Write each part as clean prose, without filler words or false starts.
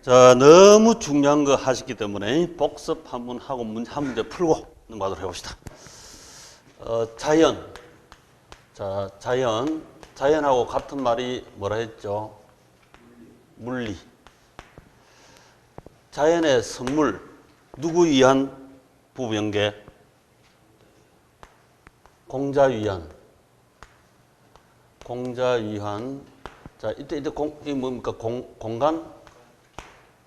자, 너무 중요한 거 하셨기 때문에 복습 한번 하고 한 문제 풀고 넘어가도록 해봅시다. 자연. 자, 자연하고 같은 말이 뭐라 했죠? 물리. 자연의 선물, 누구 위한 부부연계? 공자 위한. 공자 위한. 자, 이때 이 뭡니까? 공간?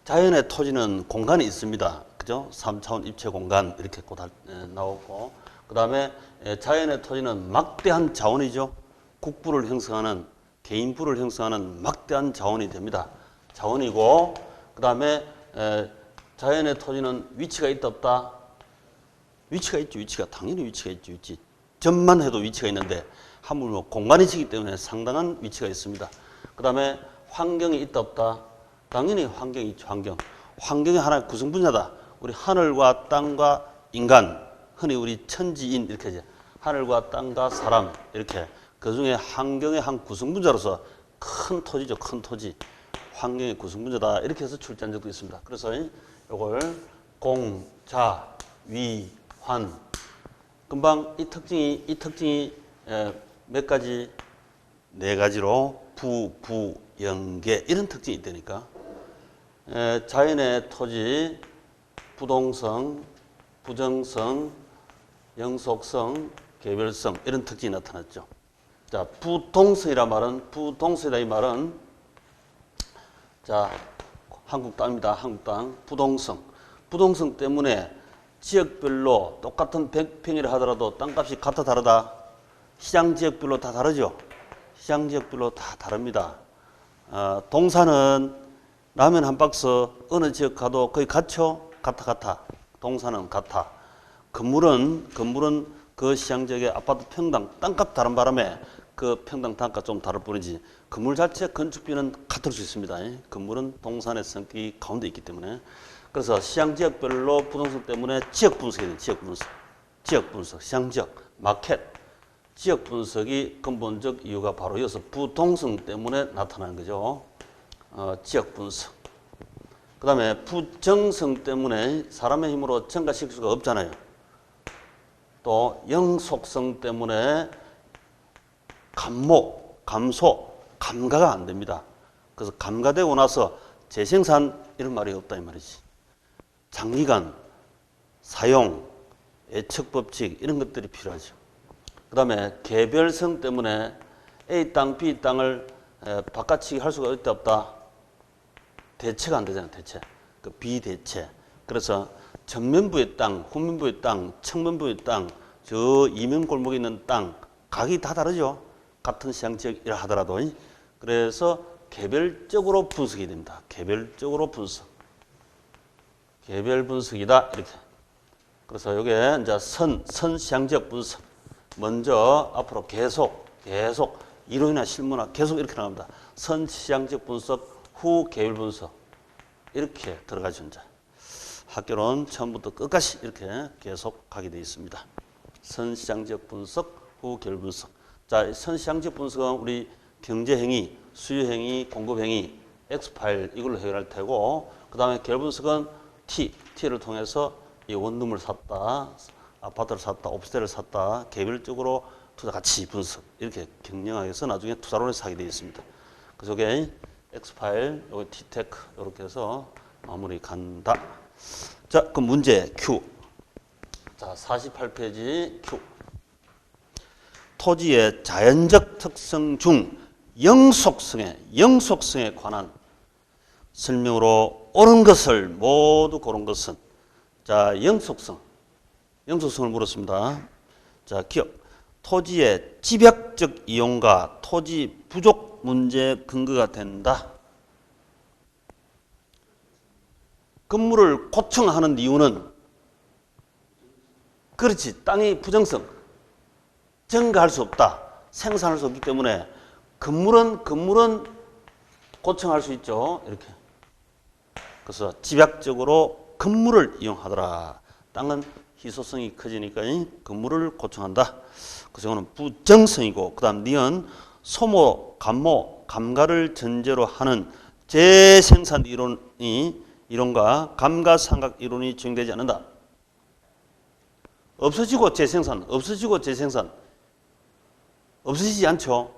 자연의 토지는 공간이 있습니다. 그죠? 3차원 입체 공간 이렇게 곧 나오고, 그 다음에 자연의 토지는 막대한 자원이죠. 국부를 형성하는, 개인부를 형성하는 막대한 자원이 됩니다. 자원이고, 그 다음에 자연의 토지는 위치가 있다 없다? 위치가 있죠. 위치가 당연히 위치가 있죠. 위치. 점만 해도 위치가 있는데 하물며 공간이시기 때문에 상당한 위치가 있습니다. 그 다음에 환경이 있다 없다? 당연히 환경이 있죠. 환경이 하나의 구성분야다. 우리 하늘과 땅과 인간, 흔히 우리 천지인 이렇게 하죠. 하늘과 땅과 사람 이렇게 그 중에 환경의 한 구성분자로서 큰 토지죠. 큰 토지. 환경의 구성분자다. 이렇게 해서 출제한 적도 있습니다. 그래서 이걸 공, 자, 위, 환. 금방 이 특징이 몇 가지? 네 가지로 부, 연계 이런 특징이 있다니까. 자연의 토지, 부동성, 부정성, 영속성, 개별성 이런 특징이 나타났죠. 자, 부동성이라 이 말은 자, 한국 땅입니다. 한국 땅. 부동성 때문에 지역별로 똑같은 100평이라 하더라도 땅값이 같아 다르다. 시장 지역별로 다 다르죠. 시장 지역별로 다 다릅니다. 동사는 라면 한 박스 어느 지역 가도 거의 같죠? 같아. 동사는 같아. 건물은 그 시장 지역의 아파트 평당 땅값 다른 바람에 그 평당 단가 좀 다를 뿐이지 건물 자체 건축비는 같을 수 있습니다. 건물은 동산의 성격이 가운데 있기 때문에 그래서 시장 지역별로 부동산 때문에 지역 분석이 돼요. 지역 분석, 시장 지역, 마켓 지역 분석이 근본적 이유가 바로 이어서 부동성 때문에 나타나는 거죠. 지역 분석. 그 다음에 부정성 때문에 사람의 힘으로 증가시킬 수가 없잖아요. 또 영속성 때문에 감가가 안 됩니다. 그래서 감가되고 나서 재생산 이런 말이 없다 이 말이지. 장기간, 사용, 예측법칙 이런 것들이 필요하죠. 그 다음에 개별성 때문에 A 땅, B 땅을 바꿔치기 할 수가 있다 없다? 대체가 안 되잖아요. 대체. 그 비대체. 그래서 전면부의 땅, 후면부의 땅, 측면부의 땅, 저 이면골목에 있는 땅 각이 다 다르죠. 같은 시장 지역이라 하더라도. 그래서 개별적으로 분석이 됩니다. 개별적으로 분석. 개별 분석이다. 이렇게. 그래서 이게 이제 선 시장 지역 분석. 먼저 앞으로 계속 이론이나 실무나 계속 이렇게 나갑니다. 선 시장 지역 분석, 후 개별 분석. 이렇게 들어가죠. 이제. 학교는 처음부터 끝까지 이렇게 계속 가게 되어 있습니다. 선 시장 지역 분석, 후 개별 분석. 자, 선 시장 지역 분석은 우리 경제행위, 수요행위, 공급행위, X파일 이걸로 해결할 테고 그 다음에 개별 분석은 T를 통해서 이 원룸을 샀다, 아파트를 샀다, 오피스텔을 샀다, 개별적으로 투자 가치 분석 이렇게 경영하게 해서 나중에 투자론에서 하게 되어 있습니다. 그래서 이게 X파일, 여기 T테크 이렇게 해서 마무리 간다. 자, 그럼 문제 Q. 자, 48페이지 Q. 토지의 자연적 특성 중 영속성에 관한 설명으로 옳은 것을 모두 고른 것은 자, 영속성을 물었습니다. 자, 기억. 토지의 집약적 이용과 토지 부족 문제 근거가 된다. 건물을 고층화하는 이유는 그렇지. 땅의 부정성. 증가할 수 없다. 생산할 수 없기 때문에 건물은 고층할 수 있죠. 이렇게. 그래서 집약적으로 건물을 이용하더라. 땅은 희소성이 커지니까 건물을 고층한다. 그래서 이거는 부정성이고 그 다음 니은 소모, 감모, 감가를 전제로 하는 재생산 이론 이론과 감가상각 이론이 적용되지 않는다. 없어지고 재생산, 없어지고 재생산. 없어지지 않죠.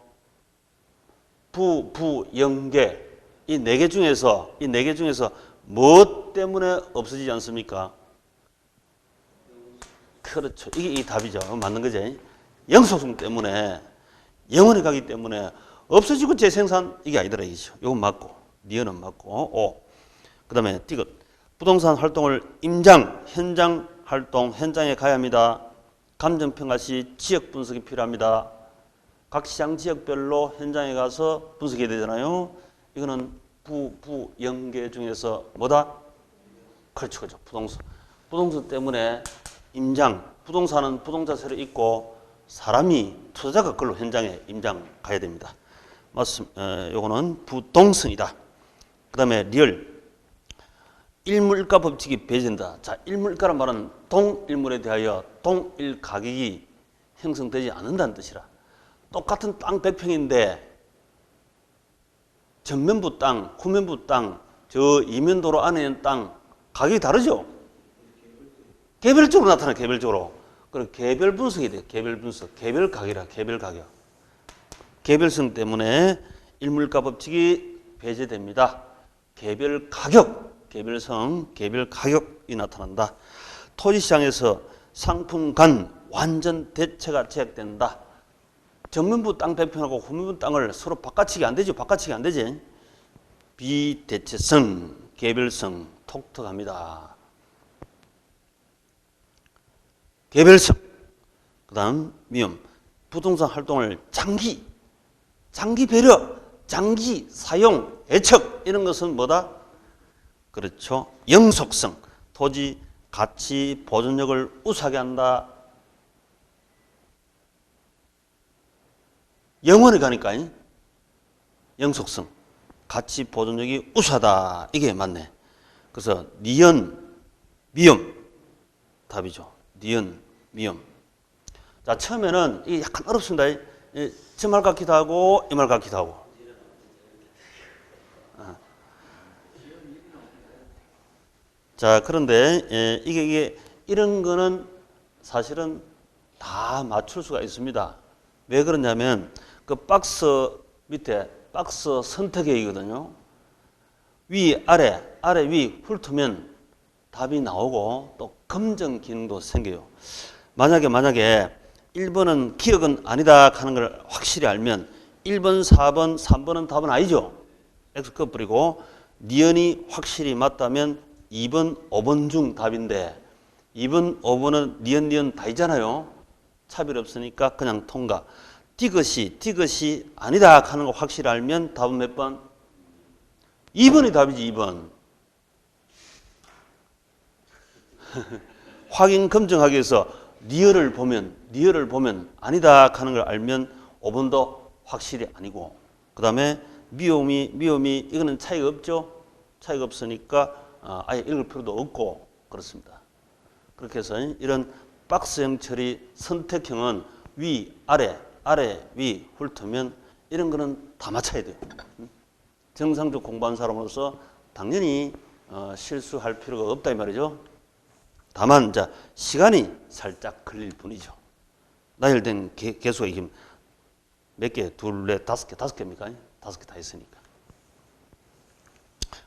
연계. 이 네 개 중에서 뭐 때문에 없어지지 않습니까? 그렇죠. 이게 이 답이죠. 맞는 거지. 영속성 때문에, 영원히 가기 때문에 없어지고 재생산, 이게 아니더라, 이죠. 이건 맞고, 니은은 맞고, 그 다음에 띠긋. 부동산 활동을 임장, 현장 활동, 현장에 가야 합니다. 감정평가 시 지역 분석이 필요합니다. 각 시장 지역별로 현장에 가서 분석해야 되잖아요. 이거는 연계 중에서 뭐다? 그렇죠, 그렇죠. 부동산 때문에 임장, 부동산은 부동자세를 있고 사람이 투자자가 그걸로 현장에 임장 가야 됩니다. 맞습니다. 요거는 부동성이다. 그 다음에 리얼. 일물일가 법칙이 배제된다. 자, 일물일가란 말은 동일물에 대하여 동일 가격이 형성되지 않는다는 뜻이라. 똑같은 땅 100평인데 전면부 땅, 후면부 땅, 저 이면도로 안에 있는 땅 가격이 다르죠? 개별적으로 나타나, 개별적으로. 그리고 개별 분석이 돼요. 개별 분석. 개별 가격이라, 개별 가격. 개별성 때문에 일물가 법칙이 배제됩니다. 개별 가격, 개별성, 개별 가격이 나타난다. 토지시장에서 상품 간 완전 대체가 제약된다. 전면부 땅 100평하고 후면부 땅을 서로 바꿔치기 안 되죠. 바꿔치기 안 되지. 비대체성, 개별성, 독특합니다. 개별성. 그 다음 위험. 부동산 활동을 장기 배려, 장기 사용, 애척 이런 것은 뭐다? 그렇죠. 영속성. 토지 가치 보존력을 우수하게 한다. 영원히 가니까 영속성. 가치 보존력이 우수하다. 이게 맞네. 그래서 니은, 미음 답이죠. 니은, 미음. 자, 처음에는 이게 약간 어렵습니다. 저 말 같기도 하고 이 말 같기도 하고. 자, 그런데 이게 이런 거는 사실은 다 맞출 수가 있습니다. 왜 그러냐면 그 박스 밑에 박스 선택이거든요. 위, 아래, 위 훑으면 답이 나오고 또 검증 기능도 생겨요. 만약에 1번은 기억은 아니다 하는 걸 확실히 알면 1번, 4번, 3번은 답은 아니죠. X 커플이고 니은이 확실히 맞다면 2번, 5번 중 답인데 2번, 5번은 니은 다 있잖아요. 차별 없으니까 그냥 통과. 디귿이 아니다 하는 거 확실히 알면 답은 몇 번? 2번이 답이지, 2번. 확인 검증하기 위해서 리얼을 보면 아니다 하는 걸 알면 5번도 확실히 아니고. 그 다음에 미음이 이거는 차이가 없죠? 차이가 없으니까 아예 읽을 필요도 없고 그렇습니다. 그렇게 해서 이런 박스형 처리 선택형은 위, 아래, 위 훑으면 이런 거는 다 맞춰야 돼요. 정상적 공부한 사람으로서 당연히 실수할 필요가 없다 이 말이죠. 다만 자 시간이 살짝 걸릴 뿐이죠. 나열된 개수가 이게 몇 개? 둘, 넷, 다섯 개입니까? 5개 다 있으니까.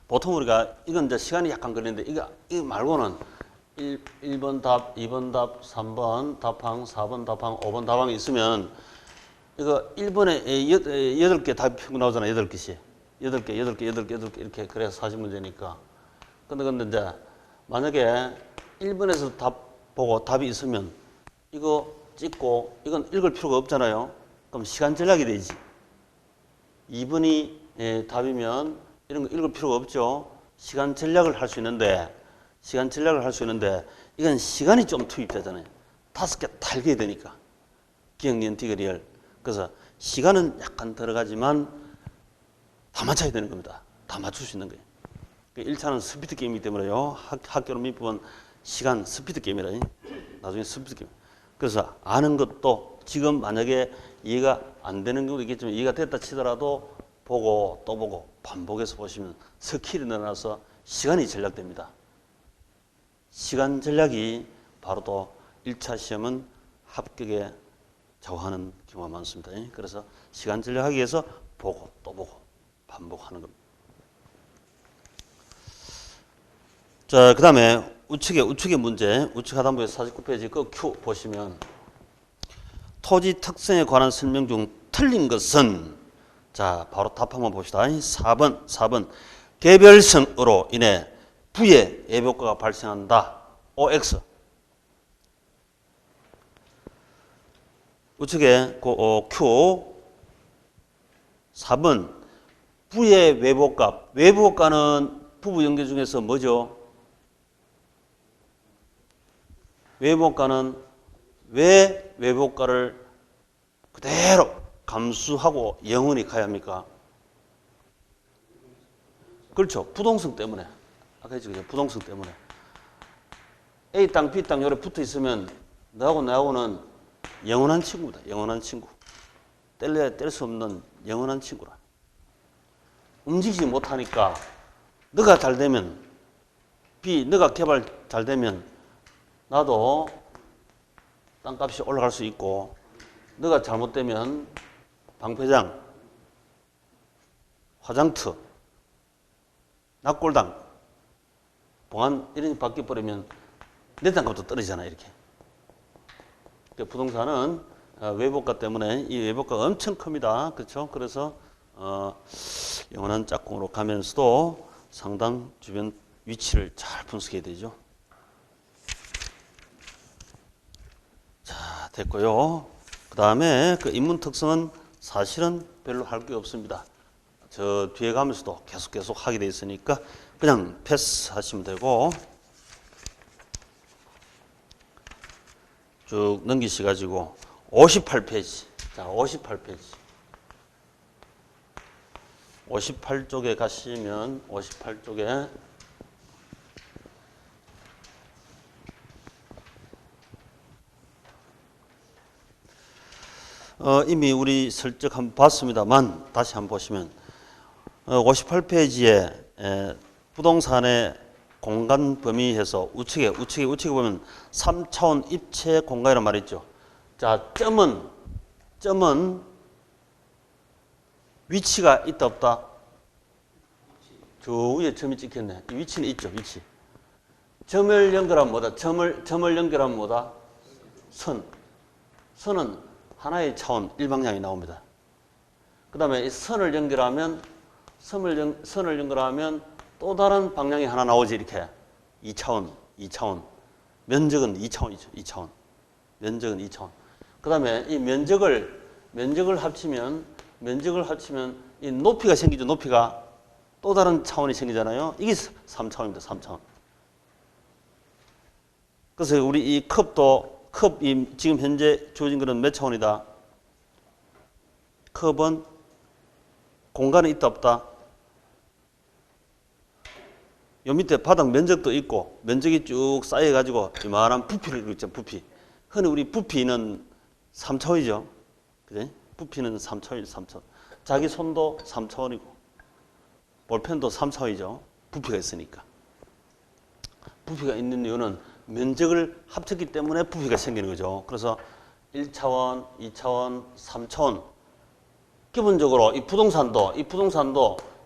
보통 우리가 이건 이제 시간이 약간 걸리는데 이거 말고는 1번 답, 2번 답, 3번 답항, 4번 답항, 5번 답항이 있으면 이거 1번에 8개 답이 나오잖아요. 8개씩. 8개 이렇게 그래서 40문제니까. 근데 이제 만약에 1번에서 답 보고 답이 있으면 이거 찍고 이건 읽을 필요가 없잖아요. 그럼 시간 절약이 되지. 2번이 답이면 이런 거 읽을 필요가 없죠. 시간 절약을 할 수 있는데 이건 시간이 좀 투입되잖아요. 5개 달게 되니까. 기억, 니은, 디귿, 리얼. 그래서 시간은 약간 들어가지만 다 맞춰야 되는 겁니다. 다 맞출 수 있는 거예요. 1차는 스피드 게임이기 때문에요. 학교로 밑부분 시간 스피드 게임이라. 나중에 스피드 게임. 그래서 아는 것도 지금 만약에 이해가 안 되는 경우도 있겠지만 이해가 됐다 치더라도 보고 또 보고 반복해서 보시면 스킬이 늘어나서 시간이 전략됩니다. 시간 전략이 바로 또 1차 시험은 합격에 좌우하는 경우가 많습니다. 그래서 시간 전략하기 위해서 보고 또 보고 반복하는 겁니다. 자, 그 다음에 우측의 문제, 우측 하단부의 49페이지 그 Q 보시면 토지 특성에 관한 설명 중 틀린 것은, 자, 바로 답 한번 봅시다. 4번. 개별성으로 인해 부의 예비효과가 발생한다. OX. 우측에 Q 4번 부의 외부값. 외부값은 부부 연계 중에서 뭐죠? 외부값은 왜 외부값을 그대로 감수하고 영원히 가야 합니까? 그렇죠. 부동성 때문에. 아까 했죠. 부동성 때문에. A 땅, B 땅 요래 붙어 있으면 너하고 나하고는 영원한 친구입니다. 영원한 친구. 뗄래야 뗄 수 없는 영원한 친구라. 움직이지 못하니까 너가 잘 되면 B, 너가 개발 잘 되면 나도 땅값이 올라갈 수 있고, 너가 잘못되면 방패장, 화장터, 낙골당, 봉안 이런 게 바뀌어버리면 내 땅값도 떨어지잖아요. 이렇게. 부동산은 외부가 때문에 이 외부가가 엄청 큽니다. 그렇죠? 그래서 영원한 짝꿍으로 가면서도 상당 주변 위치를 잘 분석해야 되죠. 자, 됐고요. 그 다음에 그 인문 특성은 사실은 별로 할 게 없습니다. 저 뒤에 가면서도 계속 하게 돼 있으니까 그냥 패스하시면 되고, 쭉 넘기셔가지고 58페이지. 자, 58페이지. 58쪽에 가시면 58쪽에 이미 우리 슬쩍 한번 봤습니다만 다시 한번 보시면 58페이지에 부동산의 공간 범위에서 우측에 보면 3차원 입체 공간이라는 말이 있죠. 자, 점은 위치가 있다 없다? 저 위에 점이 찍혔네. 이 위치는 있죠. 위치. 점을 연결하면 뭐다? 점을 연결하면 뭐다? 선은 하나의 차원 일방향이 나옵니다. 그 다음에 이 선을 연결하면 또 다른 방향이 하나 나오지. 이렇게 2차원. 면적은 2차원이죠. 2차원. 면적은 2차원. 그 다음에 이 면적을 합치면 이 높이가 생기죠. 높이가 또 다른 차원이 생기잖아요. 이게 3차원입니다. 3차원. 그래서 우리 이 컵이 지금 현재 주어진 것은 몇 차원이다? 컵은 공간이 있다 없다? 요 밑에 바닥 면적도 있고 면적이 쭉 쌓여가지고 이만한 부피를 이루고 있죠. 부피. 흔히 우리 부피는 3차원이죠. 그지? 부피는 3차원이죠. 3차원. 자기 손도 3차원이고 볼펜도 3차원이죠. 부피가 있으니까. 부피가 있는 이유는 면적을 합쳤기 때문에 부피가 생기는 거죠. 그래서 1차원, 2차원, 3차원. 기본적으로 이 부동산도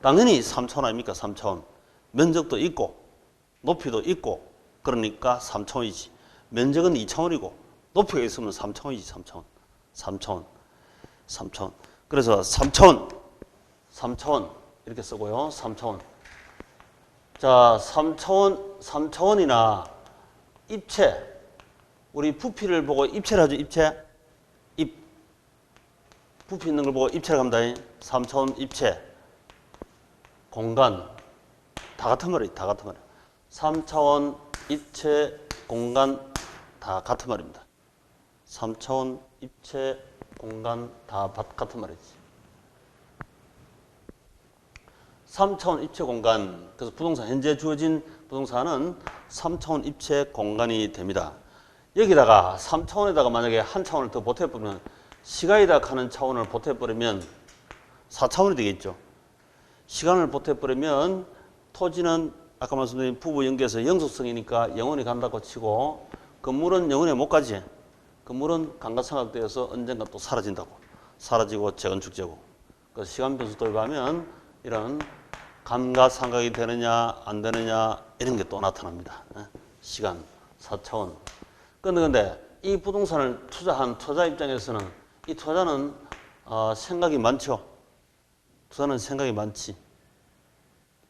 당연히 3차원 아닙니까? 3차원. 면적도 있고 높이도 있고 그러니까 3차원이지. 면적은 2차원이고 높이가 있으면 3차원이지. 3차원. 그래서 3차원 이렇게 쓰고요. 3차원. 자, 3차원이나 입체. 우리 부피를 보고 입체를 하죠. 입체. 부피 있는 걸 보고 입체를 합니다. 3차원 입체. 공간. 다 같은 말이에요. 3차원 입체 공간 다 같은 말입니다. 3차원 입체 공간 다 같은 말이지. 3차원 입체 공간. 그래서 현재 주어진 부동산은 3차원 입체 공간이 됩니다. 여기다가 3차원에다가 만약에 한 차원을 더 보태버리면 시간이다 하는 차원을 보태버리면 4차원이 되겠죠. 시간을 보태버리면 토지는 아까 말씀드린 부부 연계에서 영속성이니까 영원히 간다고 치고 건물은 영원히 못 가지. 건물은 감가상각되어서 언젠가 또 사라진다고. 사라지고 재건축되고. 그래서 시간 변수 도입하면 이런 감가상각이 되느냐 안 되느냐 이런 게 또 나타납니다. 시간, 4차원. 근데 이 부동산을 투자한 투자 입장에서는 이 투자는 생각이 많죠. 투자는 생각이 많지.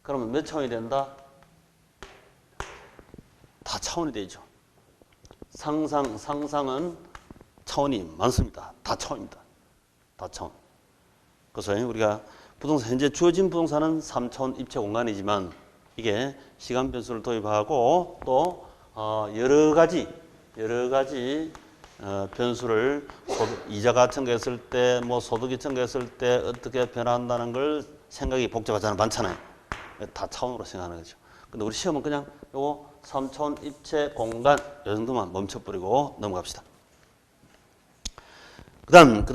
그러면 몇 차원이 된다? 다 차원이 되죠. 상상은 차원이 많습니다. 다 차원입니다. 다 차원. 그래서 우리가 부동산, 현재 주어진 부동산은 3차원 입체 공간이지만 이게 시간 변수를 도입하고 또 여러 가지 변수를 이자가 청구했을 때, 뭐 소득이 청구했을 때 어떻게 변화한다는 걸 생각이 복잡하잖아요. 많잖아요. 다 차원으로 생각하는 거죠. 근데 우리 시험은 그냥 요거 3차원 입체 공간 요 정도만 멈춰버리고 넘어갑시다. 그다음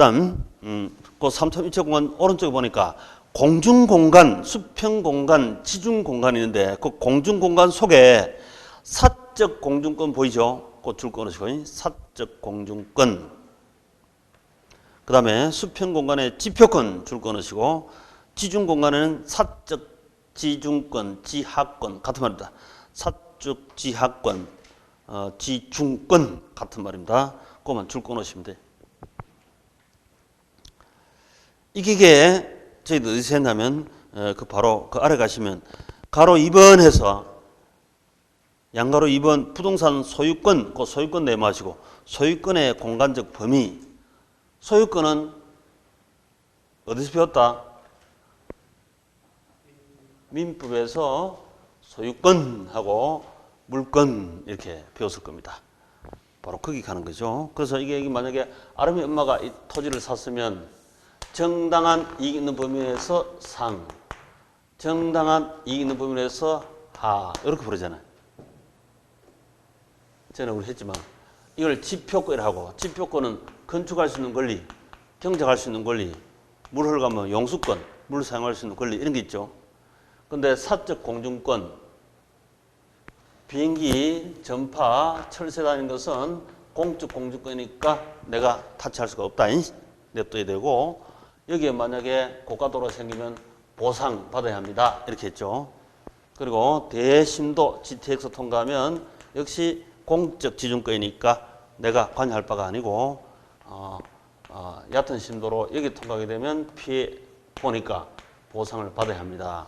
그 3차원 입체 공간 오른쪽에 보니까 공중공간, 수평공간, 지중공간이 있는데 그 공중공간 속에 사적 공중권 보이죠? 그 줄 끊으시고 사적 공중권. 그 다음에 수평공간에 지표권 줄 끊으시고 지중공간에는 사적 지중권, 지하권 같은 말입니다. 사적 지하권, 지중권 같은 말입니다. 그것만 줄 끊으시면 돼요. 이게 저희들 어디서 했냐면 그 바로 그 아래 가시면 가로 2번 해서 양가로 2번 부동산 소유권, 그 소유권 내마시고 소유권의 공간적 범위. 소유권은 어디서 배웠다? 민법에서 소유권하고 물권 이렇게 배웠을 겁니다. 바로 거기 가는 거죠. 그래서 이게 만약에 아름이 엄마가 이 토지를 샀으면 정당한 이익 있는 범위 내에서 상, 정당한 이익 있는 범위 내에서 하 이렇게 부르잖아요. 전에 우리 했지만 이걸 지표권이라고. 지표권은 건축할 수 있는 권리, 경작할 수 있는 권리, 물 흘러가면 용수권, 물 사용할 수 있는 권리 이런 게 있죠. 근데 사적 공중권, 비행기, 전파, 철새 다니는 것은 공적 공중권이니까 내가 타치할 수가 없다. 냅둬야 되고 여기에 만약에 고가도로 생기면 보상 받아야 합니다. 이렇게 했죠. 그리고 대심도 GTX 통과하면 역시 공적 지중권이니까 내가 관여할 바가 아니고 얕은 심도로 여기 통과하게 되면 피해 보니까 보상을 받아야 합니다.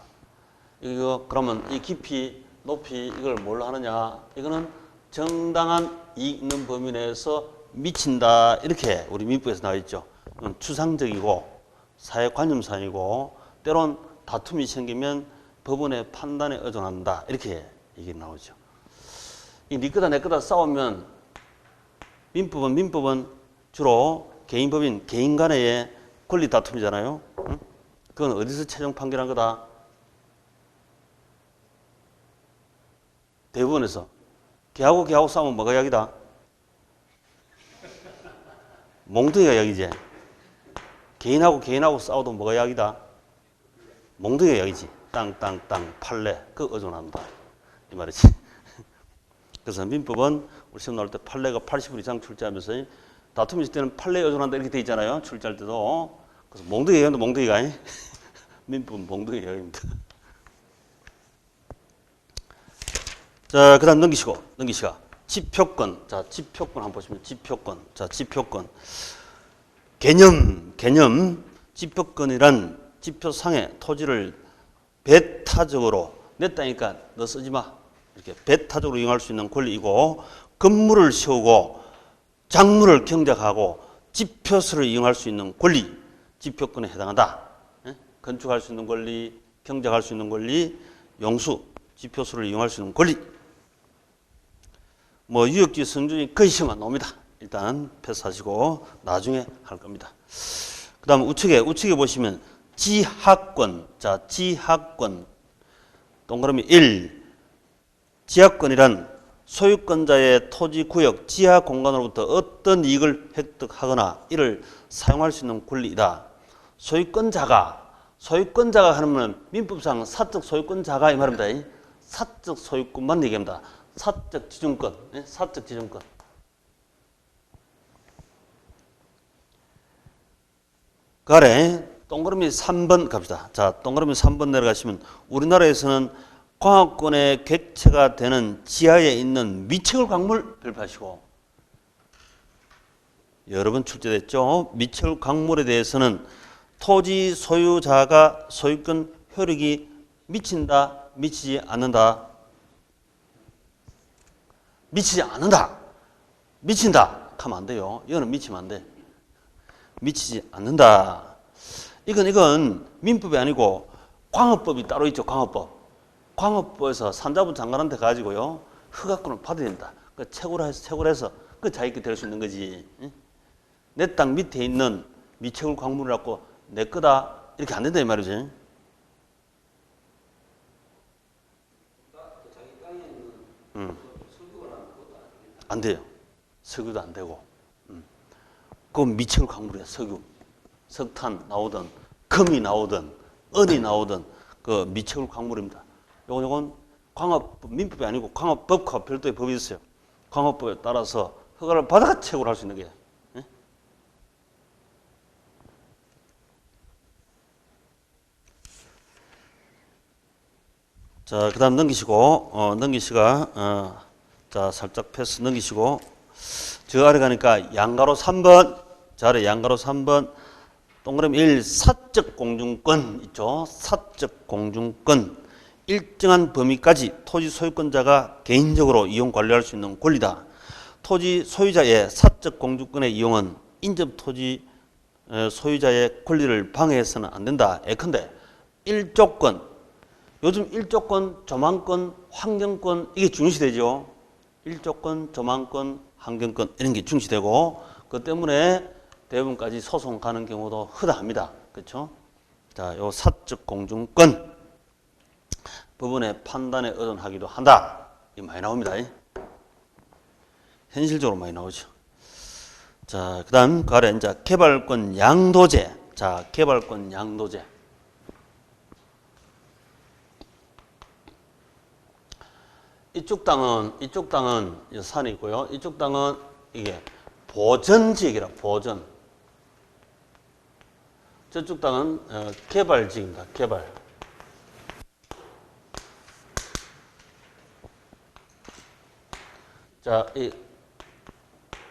이거 그러면 이 깊이, 높이 이걸 뭘로 하느냐? 이거는 정당한 이익 있는 범위 내에서 미친다. 이렇게 우리 민법에서 나와 있죠. 이건 추상적이고 사회관념상이고 때론 다툼이 생기면 법원의 판단에 의존한다. 이렇게 얘기 나오죠. 이 네 거다 내 거다 싸우면 민법은 주로 개인법인 개인 간의 권리 다툼이잖아요. 응? 그건 어디서 최종 판결한 거다? 대법원에서. 걔하고 싸우면 뭐가 약이다? 몽둥이가 약이지. 개인하고 싸워도 뭐가 약이다? 몽둥이가 약이지. 땅 판례 그 의존한다 이 말이지. 그래서 민법은 우리 시험 나올 때 판례가 80분 이상 출제하면서 다툼이 있을 때는 판례에 의존한다 이렇게 돼 있잖아요. 출제할 때도. 그래서 몽둥이 약인데 몽둥이가 민법은 몽둥이 약입니다. 자, 그 다음 넘기시고. 지표권. 자, 지표권 한번 보시면 지표권. 자, 지표권. 개념. 지표권이란 지표상의 토지를 배타적으로 내 땅이니까 너 쓰지 마. 이렇게 배타적으로 이용할 수 있는 권리이고 건물을 세우고 작물을 경작하고 지표서를 이용할 수 있는 권리. 지표권에 해당한다. 건축할 수 있는 권리, 경작할 수 있는 권리, 용수, 지표서를 이용할 수 있는 권리. 뭐 유역지 성준이 거의 시험만 나옵니다. 일단 패스하시고 나중에 할 겁니다. 그 다음 우측에 보시면 지하권. 자, 지하권. 동그라미 1. 지하권이란 소유권자의 토지 구역 지하 공간으로부터 어떤 이익을 획득하거나 이를 사용할 수 있는 권리이다. 소유권자가 하면 민법상 사적 소유권자가 이 말입니다. 사적 소유권만 얘기합니다. 사적 지중권, 사적 지중권. 그 아래 동그라미 3번 갑시다. 자, 동그라미 3번 내려가시면 우리나라에서는 광업권의 객체가 되는 지하에 있는 미채굴 광물 별표하시고, 여러 번 출제됐죠. 미채굴 광물에 대해서는 토지 소유자가 소유권 효력이 미친다, 미치지 않는다. 미치지 않는다. 미친다 하면 안 돼요. 이거는 미치면 안 돼. 미치지 않는다. 이건 민법이 아니고 광업법이 따로 있죠. 광업법. 광업법에서 산자부 장관한테 가지고요, 허가권을 받아야 된다. 그 채굴해서 그 자기께 될 수 있는 거지. 내 땅 밑에 있는 미채굴 광물이라고 내 거다 이렇게 안 된다 이 말이지. 안 돼요. 석유도 안 되고. 그건 미채굴 광물이야. 석유, 석탄 나오든 금이 나오든 은이 나오든 그 미채굴 광물입니다. 요건 광업법, 민법이 아니고 광업법과 별도의 법이 있어요. 광업법에 따라서 허가를 받아가 채굴할 수 있는 게. 자, 그 다음 넘기시고, 자, 살짝 패스 넘기시고, 저 아래 가니까 양가로 3번, 저 아래 양가로 3번, 동그라미 1, 사적 공중권 있죠. 사적 공중권. 일정한 범위까지 토지 소유권자가 개인적으로 이용 관리할 수 있는 권리다. 토지 소유자의 사적 공중권의 이용은 인접 토지 소유자의 권리를 방해해서는 안 된다. 예컨대 1조권, 요즘 1조권, 조망권, 환경권 이게 중시되죠. 1조권, 조망권, 환경권 이런 게 중시되고, 그 때문에 대부분까지 소송 가는 경우도 허다합니다. 그렇죠? 자, 요 사적 공중권 법원의 판단에 의존하기도 한다. 이 많이 나옵니다. 현실적으로 많이 나오죠. 자, 그다음 그 아래 이제 개발권 양도제. 자, 개발권 양도제. 이쪽 땅은 산이고요. 이쪽 땅은 이게 보전지역이라 보전. 저쪽 땅은 개발지역입니다. 개발. 자,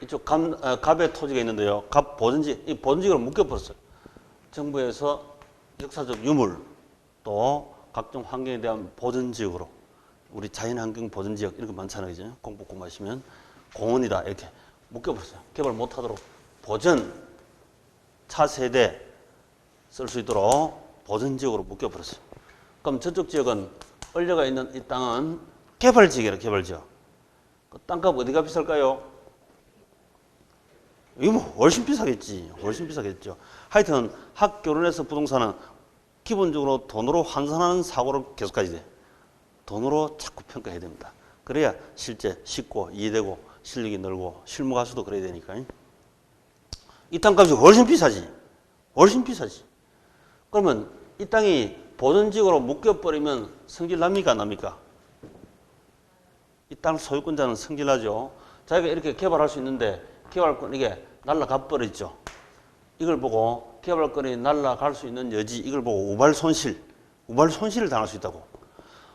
이쪽 갑의 토지가 있는데요. 갑 보전지역, 이 보전지역으로 묶여버렸어요. 정부에서 역사적 유물 또 각종 환경에 대한 보전지역으로, 우리 자연환경 보전지역 이런 거 많잖아요. 그죠? 공부 공부하시면 공원이다 이렇게 묶여버렸어요. 개발 못하도록 보전 차세대 쓸 수 있도록 보전지역으로 묶여버렸어요. 그럼 저쪽 지역은 얼려가 있는 이 땅은 개발지역이라 개발지역. 그 땅값 어디가 비쌀까요? 이거 뭐 훨씬 비싸겠지. 훨씬 비싸겠죠. 하여튼 학교론에서 부동산은 기본적으로 돈으로 환산하는 사고를 계속 가야 돼. 돈으로 자꾸 평가해야 됩니다. 그래야 실제 쉽고 이해되고 실력이 늘고 실무 가수도 그래야 되니까. 이 땅값이 훨씬 비싸지. 훨씬 비싸지. 그러면 이 땅이 보전지역으로 묶여버리면 성질 납니까 안 납니까? 이 땅 소유권자는 성질 나죠. 자기가 이렇게 개발할 수 있는데 개발권 이게 날아가 버렸죠. 이걸 보고 개발권이 날아갈 수 있는 여지, 이걸 보고 우발 손실을 당할 수 있다고.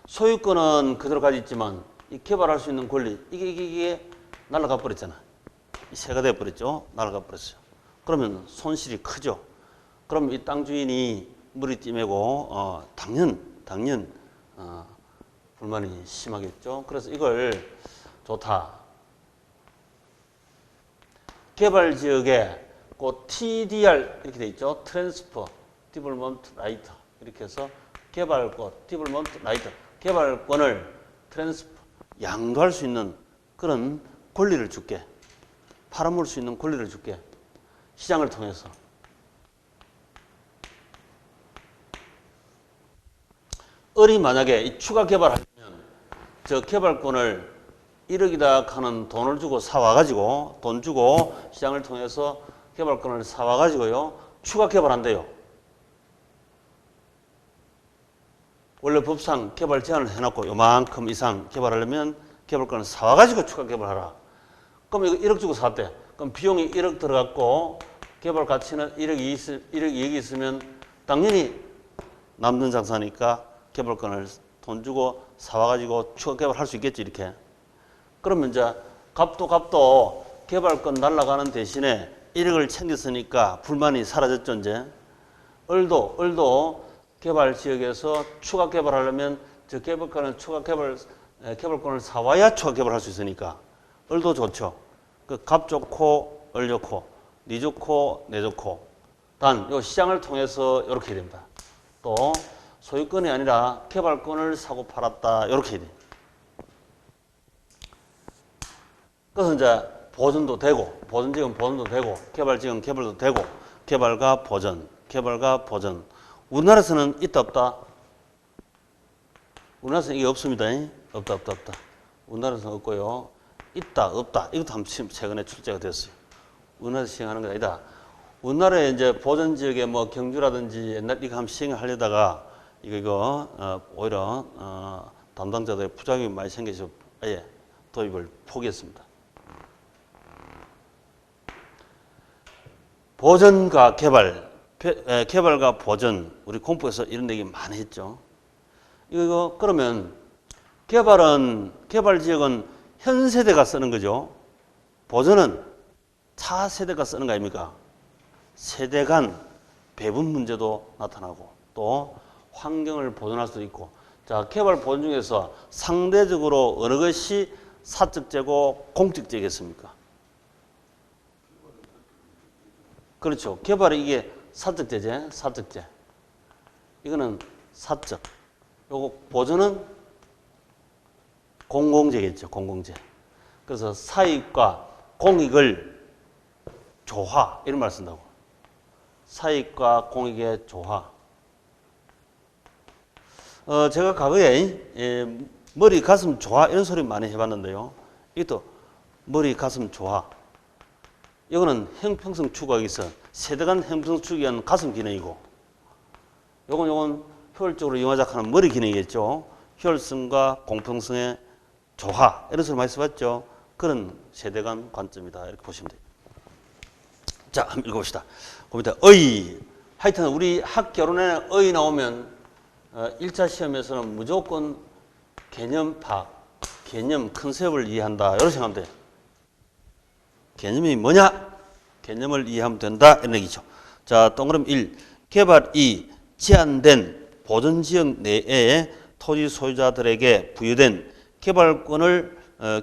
소유권은 그대로 가지고 있지만 이 개발할 수 있는 권리, 이게 날아가 버렸잖아. 새가 돼 버렸죠. 날아가 버렸어요. 그러면 손실이 크죠. 그럼 이 땅 주인이 머리띠 매고 당연 불만이 심하겠죠. 그래서 이걸 좋다. 개발 지역에 그 TDR 이렇게 돼 있죠. 트랜스퍼, 디벨롭먼트 라이트 이렇게 해서 개발권, 디벨롭먼트 라이트, 개발권을 트랜스퍼 양도할 수 있는 그런 권리를 줄게. 팔아먹을 수 있는 권리를 줄게. 시장을 통해서. 을이 만약에 이 추가 개발하면 저 개발권을 1억이다 하는 돈을 주고 사와가지고, 돈 주고 시장을 통해서 개발권을 사와가지고요, 추가 개발한대요. 원래 법상 개발 제한을 해놓고 요만큼 이상 개발하려면 개발권을 사와가지고 추가 개발하라. 그럼 이거 1억 주고 샀대. 그럼 비용이 1억 들어갔고 개발 가치는 1억 2억이 있으면 당연히 남는 장사니까 개발권을 돈 주고 사와가지고 추가 개발할 수 있겠지 이렇게. 그러면 이제 값도 개발권 날라가는 대신에 1억을 챙겼으니까 불만이 사라졌죠 이제. 을도 개발 지역에서 추가 개발하려면 저 개발권을 개발권을 사와야 추가 개발할 수 있으니까 을도 좋죠. 그 값 좋고 을 좋고 니 좋고 내 좋고 단 요 시장을 통해서 이렇게 됩니다. 또 소유권이 아니라 개발권을 사고 팔았다 이렇게 돼. 그래서 이제 보전도 되고 보전지역은 보전도 되고 개발지역은 개발도 되고 개발과 보전. 우리나라에서는 있다 없다? 우리나라에서는 이게 없습니다. 없다. 우리나라에서는 없고요. 있다 없다 이것도 한번 최근에 출제가 됐어요. 우리나라에서 시행하는 게 아니다. 우리나라에 이제 보전지역에 뭐 경주라든지 옛날 이거 한번 시행을 하려다가 이거 오히려 담당자들의 부작용이 많이 생겨서 아예 도입을 포기했습니다. 보전과 개발과 보전, 우리 공부에서 이런 얘기 많이 했죠. 이거 그러면 개발 지역은 현 세대가 쓰는 거죠. 보전은 차세대가 쓰는 거 아닙니까? 세대 간 배분 문제도 나타나고 또 환경을 보존할 수도 있고. 자, 개발 보전 중에서 상대적으로 어느 것이 사적재고 공적재겠습니까? 그렇죠. 개발이 이게 사적재제, 사적재. 이거는 사적. 요거 보전은 공공재겠죠, 공공재. 그래서 사익과 공익을 조화, 이런 말 쓴다고. 사익과 공익의 조화. 제가 과거에 머리, 가슴, 조화 이런 소리 많이 해봤는데요. 이것도 머리, 가슴, 조화. 이거는 형평성 추구하기 위해서 세대간 형평성 추구하기 위한 가슴 기능이고, 요건 효율적으로 이용하자는 머리 기능이겠죠. 효율성과 공평성의 조화 이런 소리 많이 써봤죠. 그런 세대간 관점이다 이렇게 보시면 돼요. 자, 한번 읽어봅시다. 그 밑에 의. 하여튼 우리 학개론에 의 나오면 1차 시험에서는 무조건 개념 파악, 개념 컨셉을 이해한다 이렇게 생각하면 돼요. 개념이 뭐냐? 개념을 이해하면 된다 이런 얘기죠. 자, 동그라미 1. 개발이 제한된 보전지역 내에 토지 소유자들에게 부여된 개발권을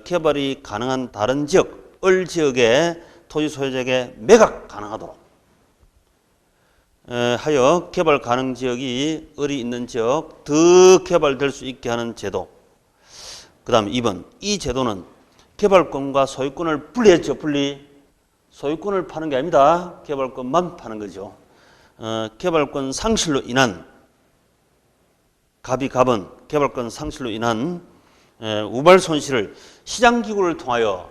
개발이 가능한 다른 지역, 을 지역에 토지 소유자에게 매각 가능하도록 하여 개발 가능 지역이 을이 있는 지역 더 개발될 수 있게 하는 제도. 그 다음 2번. 이 제도는 개발권과 소유권을 분리했죠. 분리. 소유권을 파는 게 아닙니다. 개발권만 파는 거죠. 개발권 상실로 인한 갑은 개발권 상실로 인한 우발 손실을 시장기구를 통하여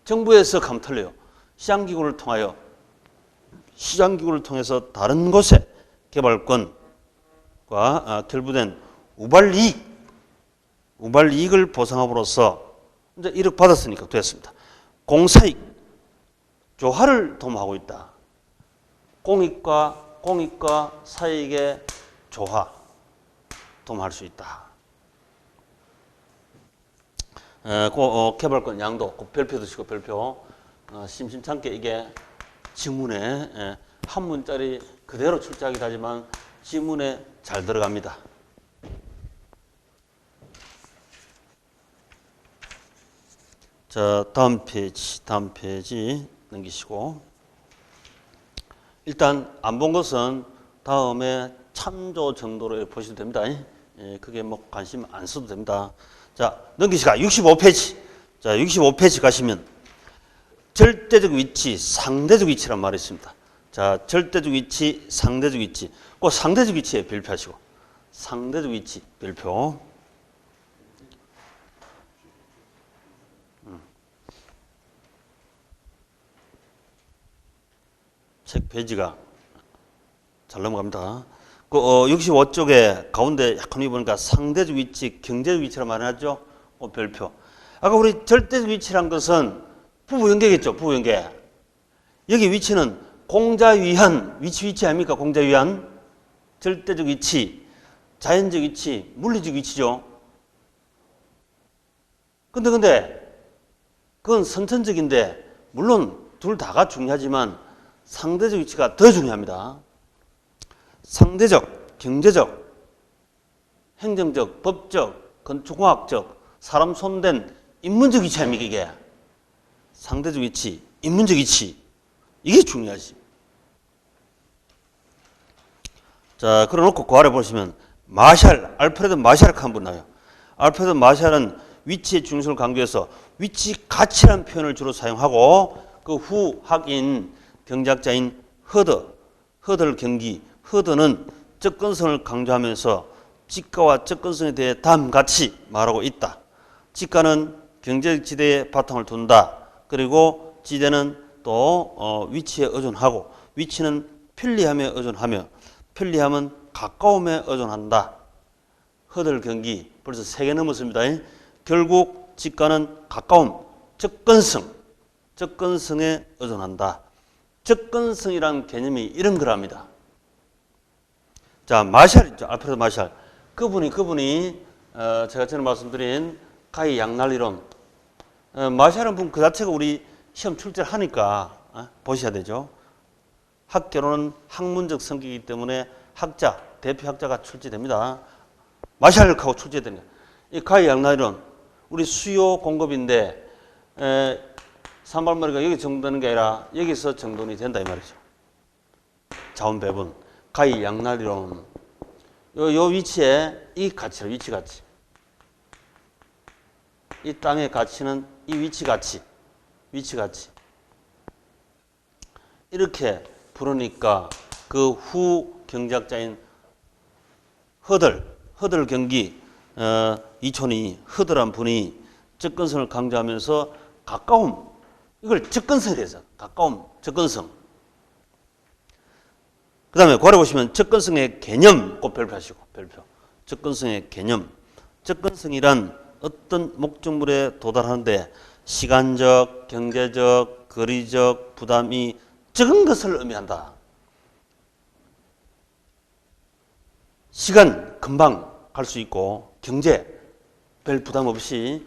정부에서 감틀려요. 시장기구를 통해서 다른 곳에 개발권과 결부된 우발이익을 보상함으로써 이제 1억 받았으니까 됐습니다. 공사익 조화를 도모하고 있다. 공익과 사익의 조화 도모할 수 있다. 개발권 양도 별표도 치고 별표. 심심찮게 이게 지문에 한문짜리 그대로 출제하긴 하지만 지문에 잘 들어갑니다. 자, 다음 페이지 넘기시고. 일단 안 본 것은 다음에 참조 정도로 보셔도 됩니다. 그게 뭐 관심 안 써도 됩니다. 자, 넘기시가 65페이지. 자, 65페이지 가시면 절대적 위치, 상대적 위치란 말이 있습니다. 자, 절대적 위치, 상대적 위치. 꼭 상대적 위치에 별표하시고. 상대적 위치 별표. 책 페이지가 잘 넘어갑니다. 그 65쪽에 가운데 약간 위 보니까 상대적 위치, 경제적 위치라 말해놨죠. 별표. 아까 우리 절대적 위치란 것은 부부연계겠죠. 부부연계. 여기 위치는 공자위한 위치 아닙니까? 공자위한 절대적 위치, 자연적 위치, 물리적 위치죠. 근데 그건 선천적인데 물론 둘 다가 중요하지만 상대적 위치가 더 중요합니다. 상대적, 경제적, 행정적, 법적, 건축공학적, 사람 손댄 인문적 위치 아닙니까 이게? 상대적 위치, 인문적 위치 이게 중요하지. 자, 그래놓고 그 아래 보시면 알프레드 마샬 한 분 나와요. 알프레드 마샬은 위치의 중요성을 강조해서 위치 가치라는 표현을 주로 사용하고 그 후 학인 경제학자인 허더를 경기 허더는 접근성을 강조하면서 지가와 접근성에 대해 다음같이 말하고 있다. 지가는 경제적 지대에 바탕을 둔다. 그리고 지대는 또 위치에 의존하고 위치는 편리함에 의존하며 편리함은 가까움에 의존한다. 허들 경기 벌써 3개 넘었습니다. 결국 지가는 가까움, 접근성에 의존한다. 접근성이라는 개념이 이런 거랍니다. 자, 마샬 있죠. 알프레드 마샬. 그분이 제가 전에 말씀드린 가히 양날이론. 마샬은 분 그 자체가 우리 시험 출제를 하니까 보셔야 되죠. 학교로는 학문적 성격이기 때문에 대표 학자가 출제됩니다. 마샬하고 출제됩니다. 이 가히 양날이론, 우리 수요 공급인데 산발머리가 여기 정돈되는 게 아니라 여기서 정돈이 된다 이 말이죠. 자원 배분, 가히 양날이론. 요 위치에 이 가치로 위치 가치. 이 땅의 가치는 이 위치 가치. 이렇게 부르니까 그 후 경제학자인 허들 경기 이촌이 허들한 분이 접근성을 강조하면서 가까움, 이걸 접근성에 대해서 접근성. 그 다음에 고려 보시면 접근성의 개념 꼭 별표하시고 접근성의 개념. 접근성이란 어떤 목적물에 도달하는데 시간적, 경제적, 거리적 부담이 적은 것을 의미한다. 시간 금방 갈 수 있고 경제 별 부담 없이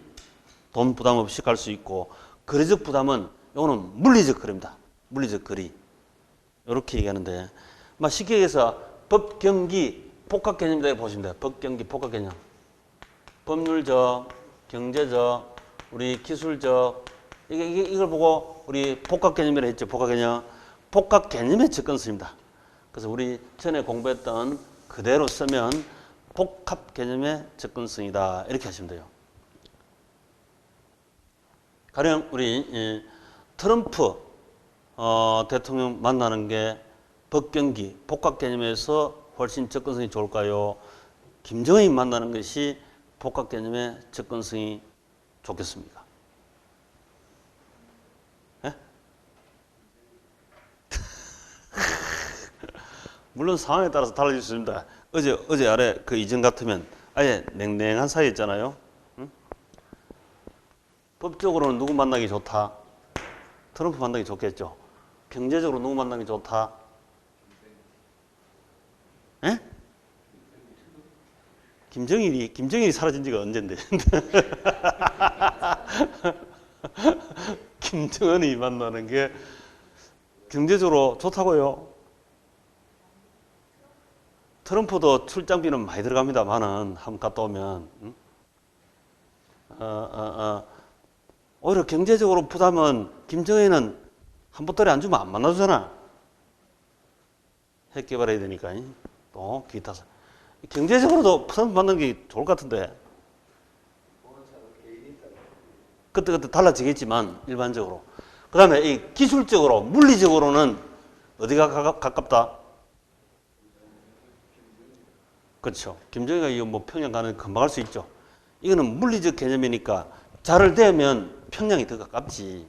돈 부담 없이 갈 수 있고 거리적 부담은 이거는 물리적 거리입니다. 물리적 거리. 이렇게 얘기하는데 쉽게 얘기해서 법, 경기, 복합 개념이라고 보시면 돼요. 법, 경기, 복합 개념. 법률적, 경제적, 우리 기술적 이걸 보고 우리 복합 개념이라 했죠. 복합 개념. 복합 개념의 접근성입니다. 그래서 우리 전에 공부했던 그대로 쓰면 복합 개념의 접근성이다. 이렇게 하시면 돼요. 가령 우리 트럼프 대통령 만나는 게 법경기, 복합 개념에서 훨씬 접근성이 좋을까요? 김정은이 만나는 것이 복합 개념의 접근성이 좋겠습니까? 네? 물론 상황에 따라서 달라질 수 있습니다. 어제 아래 그 이전 같으면 아예 냉랭한 사이였잖아요. 응? 법적으로는 누구 만나기 좋다? 트럼프 만나기 좋겠죠. 경제적으로 누구 만나기 좋다? 예? 김정일이 사라진 지가 언젠데. 김정은이 만나는 게 경제적으로 좋다고요. 트럼프도 출장비는 많이 들어갑니다만은 한번 갔다 오면 오히려 경제적으로 부담은 김정은은 한 보따리 안 주면 안 만나주잖아. 핵 개발해야 되니까 또 기타서 경제적으로도 트럼프 만나는 게 좋을 것 같은데 그때 달라지겠지만 일반적으로 그 다음에 이 기술적으로 물리적으로는 어디가 가깝다? 그렇죠. 김정희가 이거 뭐 평양 가는 금방 갈 수 있죠. 이거는 물리적 개념이니까 잘을 대면 평양이 더 가깝지.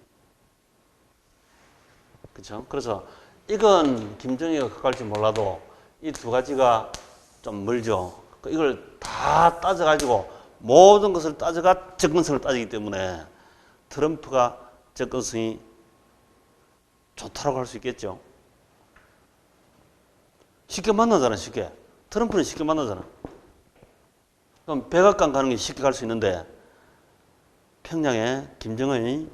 그렇죠. 그래서 이건 김정희가 가까울지 몰라도 이 두 가지가 좀 멀죠. 이걸 다 따져가지고 모든 것을 따져가 접근성을 따지기 때문에 트럼프가 접근성이 좋다라고 할 수 있겠죠. 쉽게 만나잖아, 쉽게. 트럼프는 쉽게 만나잖아. 그럼 백악관 가는 게 쉽게 갈 수 있는데 평양에 김정은이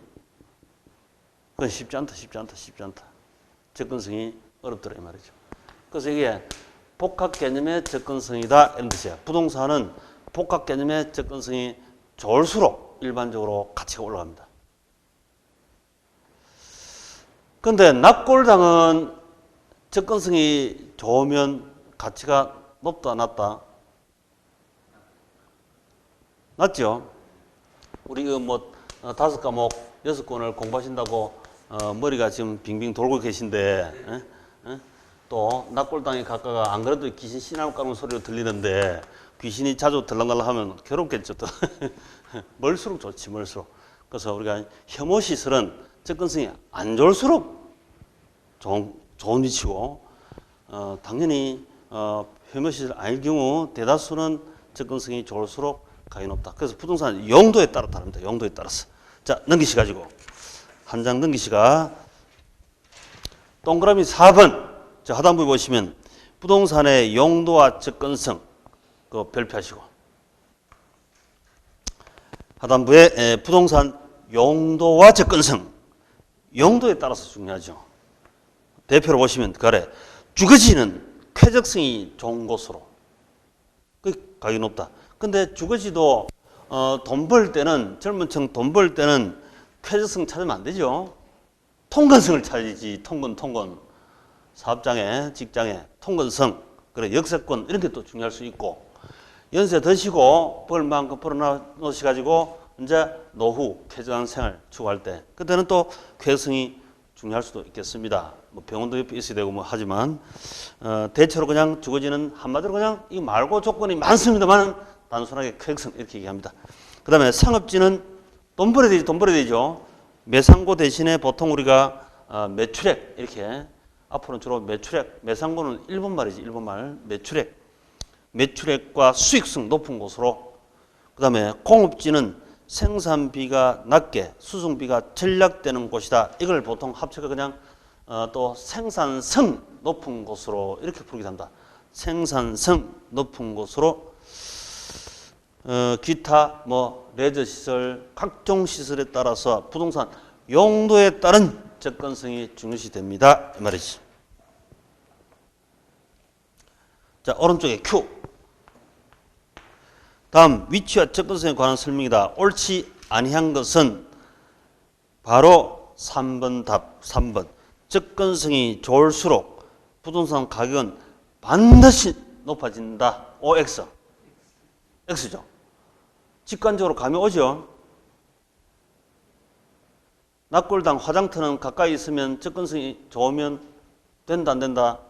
그건 쉽지 않다. 접근성이 어렵더라 이 말이죠. 그래서 이게 복합 개념의 접근성이다 이런 뜻이야. 부동산은 복합 개념의 접근성이 좋을수록 일반적으로 가치가 올라갑니다. 그런데 납골당은 접근성이 좋으면 가치가 높다 낮다? 낮죠? 우리 뭐 5과목 6권을 공부하신다고 머리가 지금 빙빙 돌고 계신데 또 납골당에 갔다가 안 그래도 귀신 신앙 까는 소리로 들리는데 귀신이 자주 들락날락 하면 괴롭겠죠. 또 멀수록 좋지 멀수록. 그래서 우리가 혐오 시설은 접근성이 안 좋을수록 좋은 위치고 당연히 혐오 시설 아닐 경우 대다수는 접근성이 좋을수록 가격이 높다. 그래서 부동산 용도에 따라 다릅니다. 용도에 따라서. 자, 넘기시가지고 한 장 넘기시가 동그라미 4번 자, 하단부에 보시면 부동산의 용도와 접근성 그 별표하시고 하단부에 부동산 용도와 접근성 용도에 따라서 중요하죠. 대표로 보시면 그래 주거지는 쾌적성이 좋은 곳으로 그 가격이 높다. 근데 주거지도 돈 벌 때는 젊은 층 돈 벌 때는 쾌적성 찾으면 안 되죠. 통건성을 찾아야지. 통건 사업장에 직장에 통건성 그래 역세권 이런 게 또 중요할 수 있고 연세 드시고 벌 만큼 벌어놓으시 가지고 이제 노후 쾌적한 생활 추구할 때 그때는 또 쾌적성이 중요할 수도 있겠습니다. 뭐 병원도 옆에 있어야 되고 뭐 하지만 대체로 그냥 주거지는 한마디로 그냥 이 말고 조건이 많습니다만 단순하게 쾌적성 이렇게 얘기합니다. 그 다음에 상업지는 돈 벌어야 되죠. 매상고 대신에 보통 우리가 매출액 이렇게 앞으로는 주로 매출액 매상고는 일본말이지 일본말 매출액과 수익성 높은 곳으로 그 다음에 공업지는 생산비가 낮게 수송비가 절약되는 곳이다. 이걸 보통 합쳐서 그냥 또 생산성 높은 곳으로 이렇게 부르기도 한다. 생산성 높은 곳으로 기타 뭐 레저 시설 각종 시설에 따라서 부동산 용도에 따른 접근성이 중요시 됩니다. 이 말이지. 자 오른쪽에 Q. 다음 위치와 접근성에 관한 설명이다. 옳지 아니한 것은 바로 3번 답 3번. 접근성이 좋을수록 부동산 가격은 반드시 높아진다. OX. X죠. 직관적으로 감이 오죠. 납골당 화장터는 가까이 있으면 접근성이 좋으면 된다 안 된다?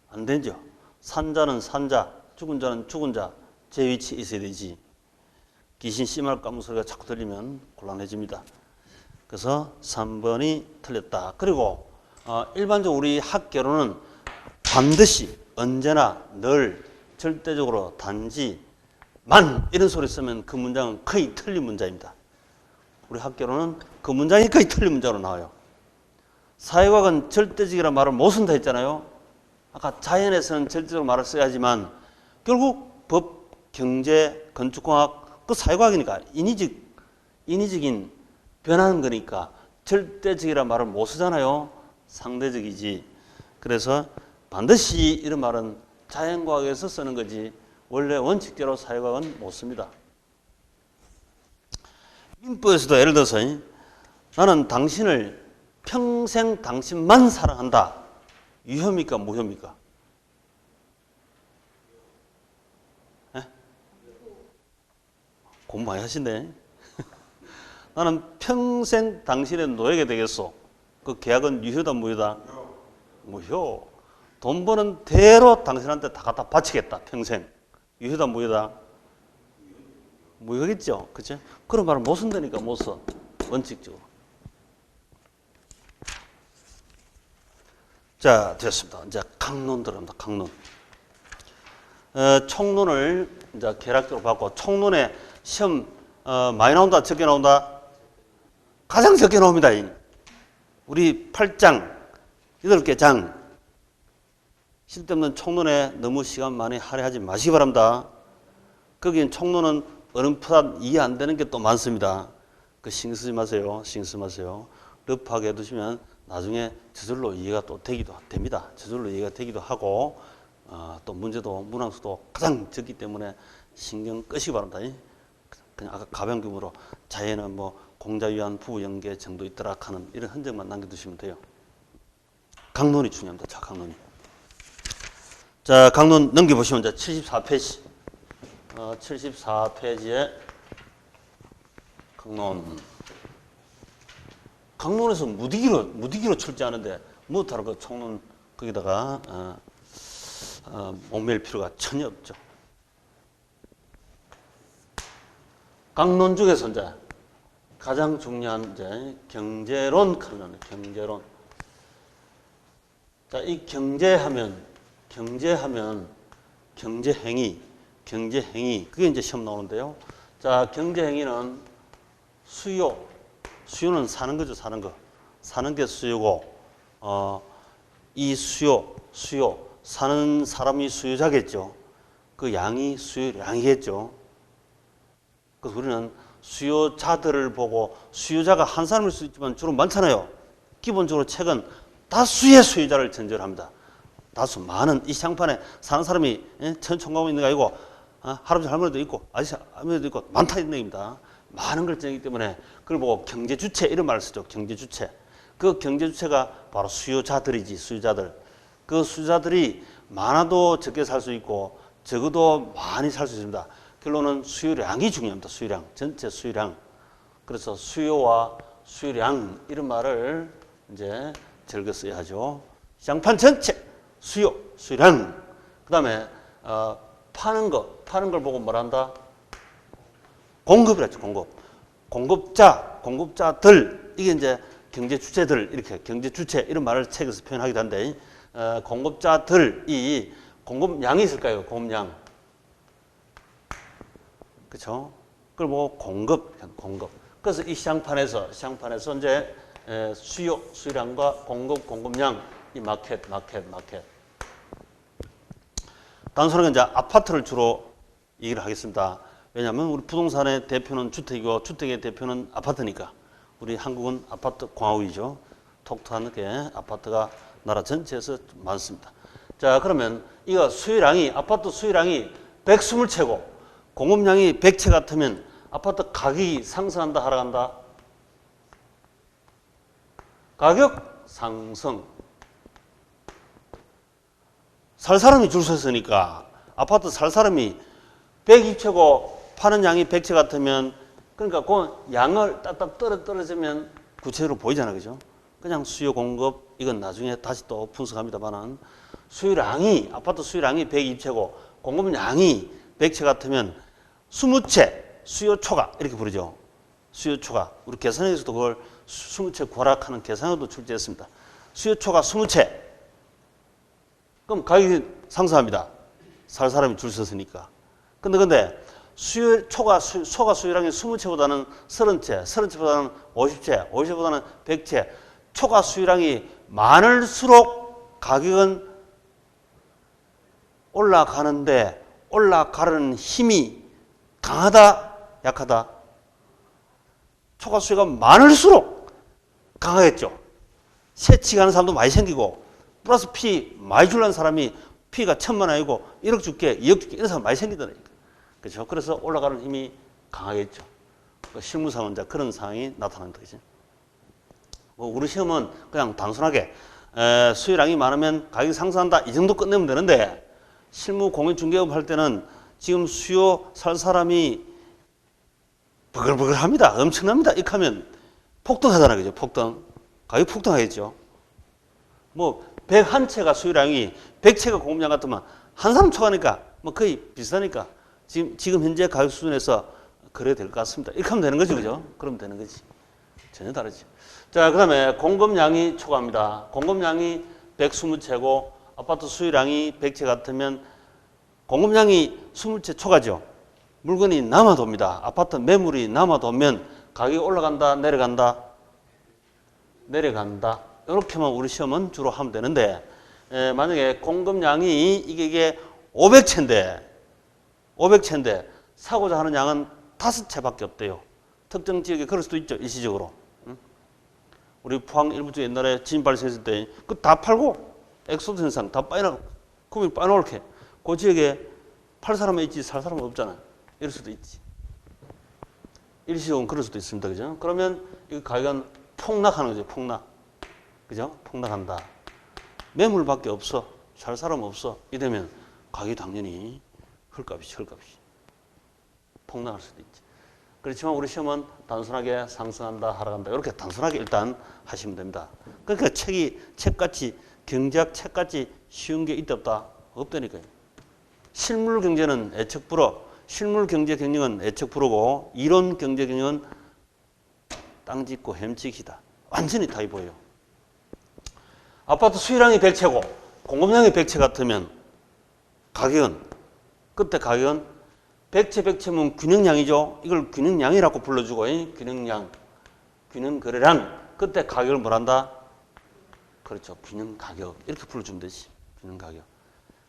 안 되죠. 산자는 산자, 죽은 자는 죽은 자 제 위치에 있어야 되지. 귀신 씨말 까문 소리가 자꾸 들리면 곤란해집니다. 그래서 3번이 틀렸다. 그리고 일반적으로 우리 학계로는 반드시 언제나 늘 절대적으로 단지 만 이런 소리 쓰면 그 문장은 거의 틀린 문장입니다. 우리 학계로는 그 문장이 거의 틀린 문장으로 나와요. 사회과학은 절대적이라는 말을 못 쓴다 했잖아요. 아까 자연에서는 절대적으로 말을 써야지만 결국 법, 경제, 건축공학 그 사회과학이니까 인위적인 변하는 거니까 절대적이라는 말을 못 쓰잖아요. 상대적이지. 그래서 반드시 이런 말은 자연과학에서 쓰는 거지 원래 원칙대로 사회과학은 못 씁니다. 민법에서도 예를 들어서 나는 당신을 평생 당신만 사랑한다. 유효입니까? 무효입니까? 네? 공부 많이 하시네. 나는 평생 당신의 노예가 되겠소. 그 계약은 유효다 무효다? 무효. 돈 버는 대로 당신한테 다 갖다 바치겠다. 평생. 유효다 무효다? 무효겠죠. 그치? 그런 말을 못 쓴다니까 못 써. 원칙적으로. 자, 됐습니다. 이제 강론 들어갑니다. 강론. 총론을 이제 계략적으로 받고, 총론에 시험 많이 나온다, 적게 나온다? 가장 적게 나옵니다. 우리 8장, 8개 장. 쓸데없는 총론에 너무 시간 많이 할애하지 마시기 바랍니다. 거긴 총론은 어른푸다 이해 안 되는 게 또 많습니다. 그 신경 쓰지 마세요. 신경 쓰지 마세요. 럽하게 해두시면 나중에 저절로 이해가 또 되기도 됩니다. 저절로 이해가 되기도 하고, 또 문제도 문항수도 가장 적기 때문에 신경 끄시기 바랍니다. 그냥 아까 가변규모로 자연은 뭐 공자위안 부부연계 정도 있더라 하는 이런 흔적만 남겨두시면 돼요. 강론이 중요합니다. 자, 강론이. 자, 강론 넘겨보시면 이제 74페이지. 74페이지에 강론. 강론에서 무디기로 출제하는데 뭐 다르고 총론 거기다가 목맬 필요가 전혀 없죠. 강론 중에서 이제 가장 중요한 이제 경제론 강론, 경제론. 자, 이 경제하면 경제행위 그게 이제 시험 나오는데요. 자, 경제행위는 수요는 사는 거죠, 사는 거. 사는 게 수요고, 이 수요, 사는 사람이 수요자겠죠. 그 양이 수요량이겠죠. 그래서 우리는 수요자들을 보고, 수요자가 한 사람일 수 있지만 주로 많잖아요. 기본적으로 책은 다수의 수요자를 전제합니다. 다수, 많은, 이 시장판에 사는 사람이 천총각 있는 게 아니고, 할아버지 할머니도 있고, 아저씨 할머니도 있고, 많다 이런 얘기입니다. 많은 걸 정하기 때문에 그걸 보고 경제주체 이런 말을 쓰죠. 경제주체. 그 경제주체가 바로 수요자들이지, 수요자들. 그 수요자들이 많아도 적게 살 수 있고 적어도 많이 살 수 있습니다. 결론은 수요량이 중요합니다. 수요량. 전체 수요량. 그래서 수요와 수요량 이런 말을 이제 적어 써야 하죠. 시장판 전체 수요, 수요량. 그다음에 파는 걸 보고 뭘 한다? 공급이라죠, 공급. 공급자들, 이게 이제 경제 주체들, 이렇게 경제 주체, 이런 말을 책에서 표현하기도 한데, 공급자들이 공급량이 있을까요? 공급량. 그쵸? 그걸 보고 공급. 그래서 이 시장판에서 이제 수요량과 공급량, 이 마켓. 단순하게 이제 아파트를 주로 얘기를 하겠습니다. 왜냐하면 우리 부동산의 대표는 주택이고 주택의 대표는 아파트니까. 우리 한국은 아파트 공화국이죠. 독특하게 아파트가 나라 전체에서 많습니다. 자, 그러면 이거 아파트 수요량이 120채고 공급량이 100채 같으면 아파트 가격이 상승한다, 하락한다? 가격 상승. 살 사람이 줄 섰으니까 아파트 살 사람이 120채고 파는 양이 100채 같으면, 그러니까 그 양을 딱딱 떨어지면 구체적으로 보이잖아요. 그죠? 그냥 수요 공급, 이건 나중에 다시 또 분석합니다만은, 아파트 수요량이 120채고 공급량이 100채 같으면 20채, 수요초과, 이렇게 부르죠. 수요초과. 우리 계산에서도 그걸 20채 구하락하는 계산으로도 출제했습니다. 수요초과 20채. 그럼 가격이 상승합니다. 살 사람이 줄 섰으니까. 근데 소가 수요량이 20채보다는 30채, 30채보다는 50채, 50채보다는 100채. 초과 수요량이 많을수록 가격은 올라가는데, 올라가는 힘이 강하다, 약하다? 초과 수요가 많을수록 강하겠죠. 세치가는 사람도 많이 생기고, 플러스 피 많이 주려는 사람이 피가 1000만 원이고 1억 줄게, 2억 줄게 이런 사람 많이 생기더라니까. 그렇죠? 그래서 올라가는 힘이 강하겠죠. 실무상은 이제 그런 상황이 나타난다. 그죠? 우리 시험은 그냥 단순하게 수요량이 많으면 가격이 상승한다 이 정도 끝내면 되는데, 실무 공인중개업 할 때는 지금 수요 살 사람이 버글버글합니다. 엄청납니다. 이렇게 하면 폭등하잖아요. 그죠? 폭등. 가격 폭등하겠죠. 뭐 101채가 수요량이 100채가 공급량 같으면 한 사람 초과니까 뭐 거의 비슷하니까 지금 현재 가격 수준에서 그래야 될 것 같습니다. 이렇게 하면 되는 거죠. 그죠? 그러면 되는 거지. 전혀 다르지. 자, 그 다음에 공급량이 초과합니다. 공급량이 120채고 아파트 수요량이 100채 같으면 공급량이 20채 초과죠. 물건이 남아돕니다. 아파트 매물이 남아도면 가격이 올라간다, 내려간다? 내려간다. 이렇게만 우리 시험은 주로 하면 되는데, 만약에 공급량이 이게 500채인데 사고자 하는 양은 5채밖에 없대요. 특정 지역에 그럴 수도 있죠, 일시적으로. 우리 포항 일부 쪽 옛날에 지진 발생했을 때 그 다 팔고 엑소드 현상 다 빠져나가고 금이 빠져나올게 그 지역에 팔 사람은 있지 살 사람은 없잖아. 이럴 수도 있지. 일시적으로 그럴 수도 있습니다. 그죠? 그러면 이 가격은 폭락하는 거죠. 폭락. 그죠? 폭락한다. 매물밖에 없어. 살 사람 없어. 이러면 가격이 당연히 헐값이지. 폭락할 수도 있지. 그렇지만 우리 시험은 단순하게 상승한다, 하락한다. 이렇게 단순하게 일단 하시면 됩니다. 그러니까 책같이, 경제학 책같이 쉬운 게 있다 없다? 없다니까요. 실물 경제는 애측 불어, 실물 경제 경영은 애측 불어고, 이론 경제 경영은 땅 짚고 햄치기다. 완전히 타입이에요. 아파트 수요량이 100채고, 공급량이 100채 같으면 그때 가격은 100채면 균형량이죠. 이걸 균형량이라고 불러주고, 균형량, 균형거래량. 그때 가격을 뭐란다? 그렇죠. 균형가격. 이렇게 불러주면 되지. 균형가격.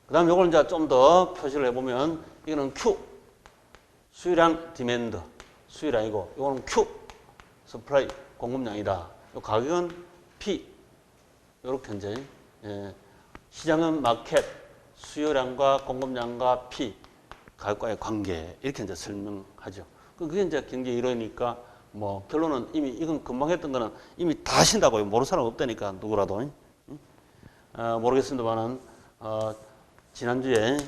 그 다음 요걸 이제 좀 더 표시를 해보면, 이거는 Q. 수요량, 디맨드. 수요량이고, 요거는 Q. 서플라이, 공급량이다. 요 가격은 P. 요렇게 이제, 시장은 마켓. 수요량과 공급량과 P. 가격과의 관계 이렇게 이제 설명하죠. 그게 이제 경제 이론이니까 뭐 결론은 이미 이건 금방 했던 거는 이미 다 하신다고요. 모르는 사람 없다니까 누구라도. 모르겠습니다만은 지난주에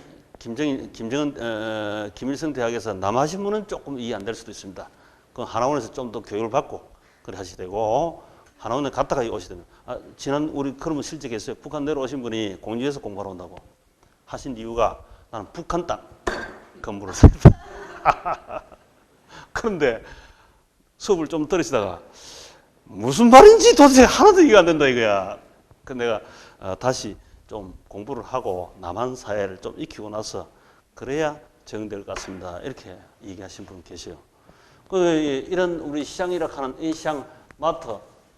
김일성 대학에서 남하신 분은 조금 이해 안 될 수도 있습니다. 그 하나원에서 좀 더 교육을 받고 그래 하시게 되고 하나원에 갔다가 오시게 되면 지난 우리 그러면 실제 계세요. 북한 내려오신 분이 공주에서 공부하러 온다고 하신 이유가 나는 북한 땅 건물을 씁니다. 그런데 수업을 좀 들으시다가 무슨 말인지 도대체 하나도 이해가 안 된다 이거야. 근데 내가 다시 좀 공부를 하고 남한 사회를 좀 익히고 나서 그래야 적응될 것 같습니다. 이렇게 얘기하신 분 계세요. 이런 우리 시장이라고 하는 이 시장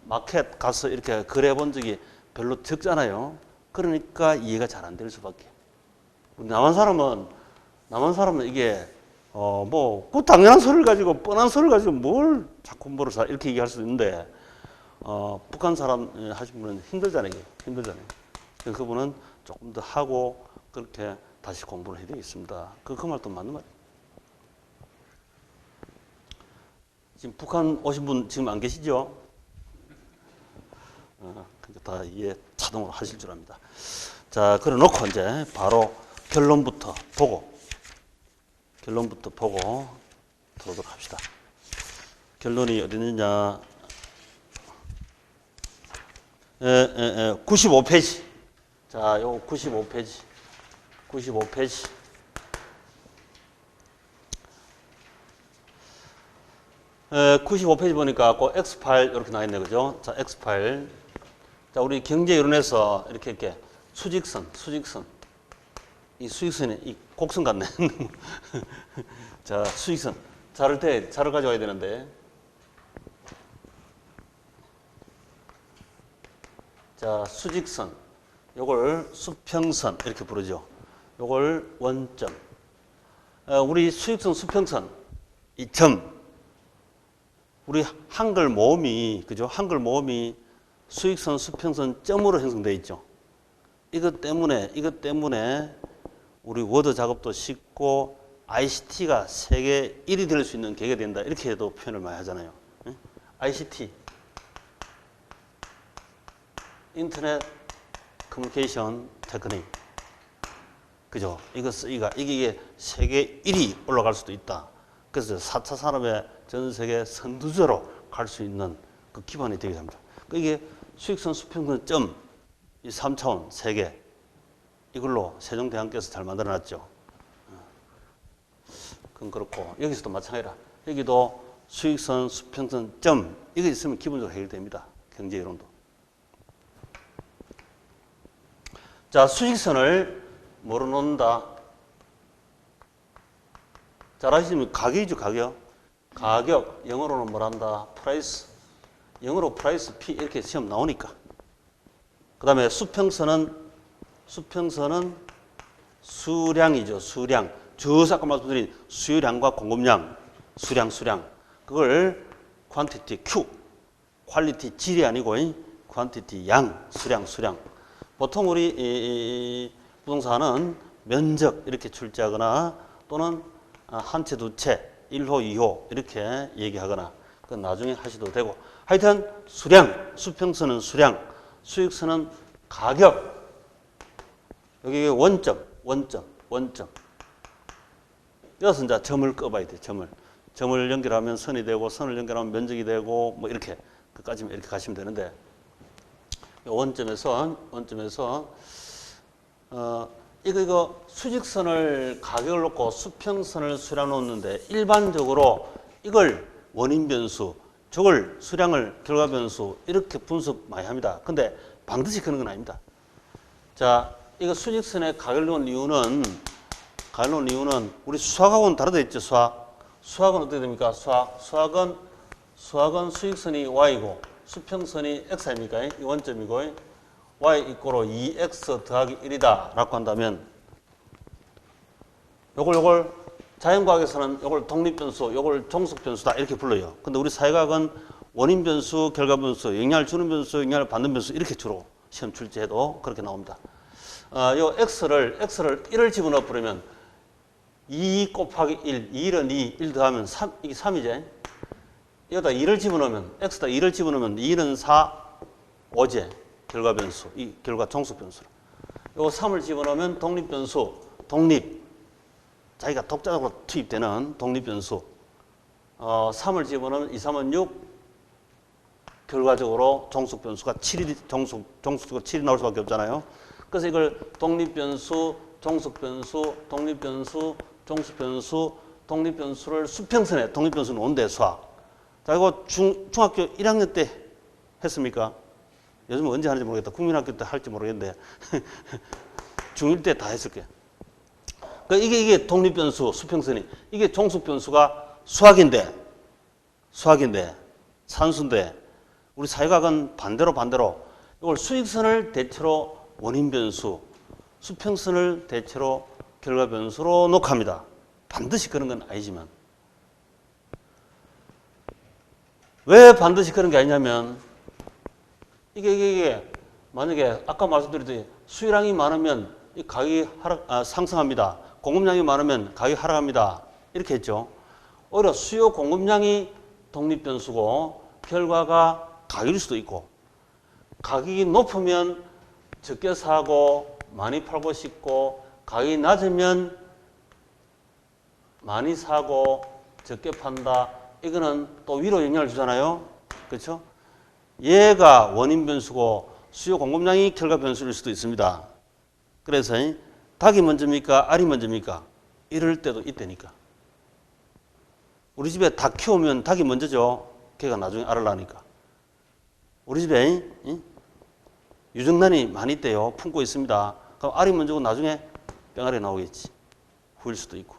마켓 가서 이렇게 거래해 본 적이 별로 적잖아요. 그러니까 이해가 잘 안 될 수밖에. 남한 사람은 이게 그 당연한 소리를 가지고 뻔한 소리를 가지고 뭘 자꾸 뭐를 이렇게 얘기할 수 있는데 북한 사람 하신 분은 힘들잖아요. 그래서 그분은 조금 더 하고 그렇게 다시 공부를 해야 되겠습니다. 그 말도 맞는 말이에요. 지금 북한 오신 분 지금 안 계시죠? 그러니까 다 이해 자동으로 하실 줄 압니다. 자, 그래 놓고 이제 바로 결론부터 보고 들어오도록 합시다. 결론이 어디 있느냐? 95페이지. 자, 요 95페이지. 95페이지 보니까 그 X 파일 이렇게 나와 있네, 그죠? 자, X파일. 자, 우리 경제 이론에서 이렇게 수직선. 이 수직선이 이 곡선 같네. 자, 수직선. 자를 가져와야 되는데. 자, 수직선. 요걸 수평선 이렇게 부르죠. 요걸 원점. 우리 수직선, 수평선. 이 점. 우리 한글 모음이, 그죠? 한글 모음이 수직선, 수평선 점으로 형성되어 있죠. 이것 때문에 우리 워드 작업도 쉽고 ICT가 세계 1위 될 수 있는 계기가 된다. 이렇게 해도 표현을 많이 하잖아요. ICT. 인터넷 커뮤니케이션 테크닉. 그죠? 이게 세계 1위 올라갈 수도 있다. 그래서 4차 산업의 전 세계 선두주자로 갈 수 있는 그 기반이 되게 됩니다. 이게 수익선, 수평선 점, 이 3차원, 세계. 이걸로 세종대왕께서 잘 만들어놨죠. 그건 그렇고, 여기서도 마찬가지라. 여기도 수익선, 수평선 점, 이거 있으면 기본적으로 해결됩니다. 경제이론도. 자, 수직선을 뭐로 놓는다? 잘 아시면 가격이죠, 가격. 가격, 영어로는 뭐란다? 프라이스. 영어로 프라이스 P 이렇게 시험 나오니까. 그 다음에 수평선은 수량이죠, 수량. 아까 말씀드린 수요량과 공급량, 수량. 그걸 quantity, Q. quality, 질이 아니고 quantity, 양, 수량. 보통 우리 이 부동산은 면적 이렇게 출제하거나 또는 한 채, 두 채, 1호, 2호 이렇게 얘기하거나 그건 나중에 하셔도 되고 하여튼 수량, 수평선은 수량, 수익선은 가격. 여기 원점. 여기서 이제 점을 꺼봐야 돼, 점을 연결하면 선이 되고 선을 연결하면 면적이 되고 뭐 이렇게 끝까지 이렇게 가시면 되는데 원점에서 이거 수직선을 가격을 놓고 수평선을 수량 놓는데 일반적으로 이걸 원인 변수, 저걸 수량을 결과 변수 이렇게 분석 많이 합니다. 근데 반드시 그런 건 아닙니다. 자, 이거 수직선에 가격을 놓은 이유는 우리 수학하고는 다르다 했죠, 수학은 어떻게 됩니까? 수학은 수직선이 y고 수평선이 x 아닙니까? 이 원점이고 y 이꼬로 2x 더하기 1이다 라고 한다면 요걸 자연과학에서는 요걸 독립변수, 요걸 종속변수다 이렇게 불러요. 근데 우리 사회과학은 원인 변수, 결과 변수, 영향을 주는 변수, 영향을 받는 변수 이렇게 주로 시험 출제해도 그렇게 나옵니다. 요 x를 1을 집어넣어 버리면 2 곱하기 1, 2는 2, 1 더하면 3, 이게 3이지. 여기다 2를 집어넣으면, x다 2를 집어넣으면 2는 4, 5제. 결과 변수, 이 결과 종속 변수로. 요 3을 집어넣으면 독립 변수, 자기가 독자적으로 투입되는 독립 변수. 3을 집어넣으면 2, 3은 6, 결과적으로 종속 변수가 7이, 종속적으로 7이 나올 수밖에 없잖아요. 그래서 이걸 독립 변수, 종속 변수, 독립 변수, 종속 변수, 독립 변수를 수평선에 독립 변수는 온대 수학. 자, 이거 중학교 1학년 때 했습니까? 요즘 언제 하는지 모르겠다. 국민학교 때 할지 모르겠는데 중1 때 다 했을 거예요. 그러니까 이게 독립 변수, 수평선이 이게 종속 변수가 수학인데 산수인데 우리 사회과학은 반대로 이걸 수직선을 대체로 원인 변수, 수평선을 대체로 결과 변수로 녹합니다. 반드시 그런 건 아니지만 왜 반드시 그런 게 아니냐면 이게 만약에 아까 말씀드렸듯이 수요량이 많으면 이 가격이 상승합니다. 공급량이 많으면 가격이 하락합니다. 이렇게 했죠. 오히려 수요 공급량이 독립 변수고 결과가 가격일 수도 있고 가격이 높으면 적게 사고 많이 팔고 싶고 가격이 낮으면 많이 사고 적게 판다. 이거는 또 위로 영향을 주잖아요. 그렇죠? 얘가 원인 변수고 수요 공급량이 결과 변수일 수도 있습니다. 그래서 닭이 먼저입니까? 알이 먼저입니까? 이럴 때도 있다니까. 우리 집에 닭 키우면 닭이 먼저죠. 걔가 나중에 알을 낳으니까. 우리 집에 유정란이 많이 있대요. 품고 있습니다. 그럼 알이 먼저고 나중에 병아리 나오겠지. 후일 수도 있고.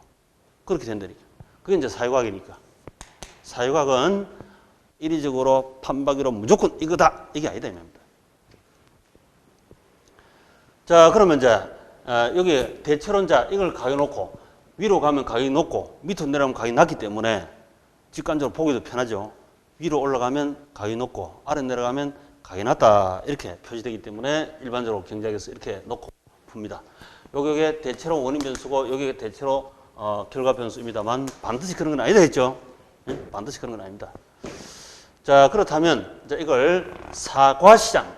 그렇게 된다니까. 그게 이제 사회과학이니까. 사회과학은 이리적으로 판박이로 무조건 이거다. 이게 아니다. 이 말입니다. 자, 그러면 이제 여기 대체로 이제 이걸 가격 놓고 위로 가면 가격이 높고 밑으로 내려가면 가격이 낮기 때문에 직관적으로 보기도 편하죠. 위로 올라가면 가격이 높고 아래 내려가면 가격이 낮다. 이렇게 표시되기 때문에 일반적으로 경제학에서 이렇게 놓고 풉니다. 요게 대체로 원인 변수고 요게 대체로 결과 변수입니다만 반드시 그런 건 아니다 했죠. 네? 반드시 그런 건 아닙니다. 자, 그렇다면 이제 이걸 사과 시장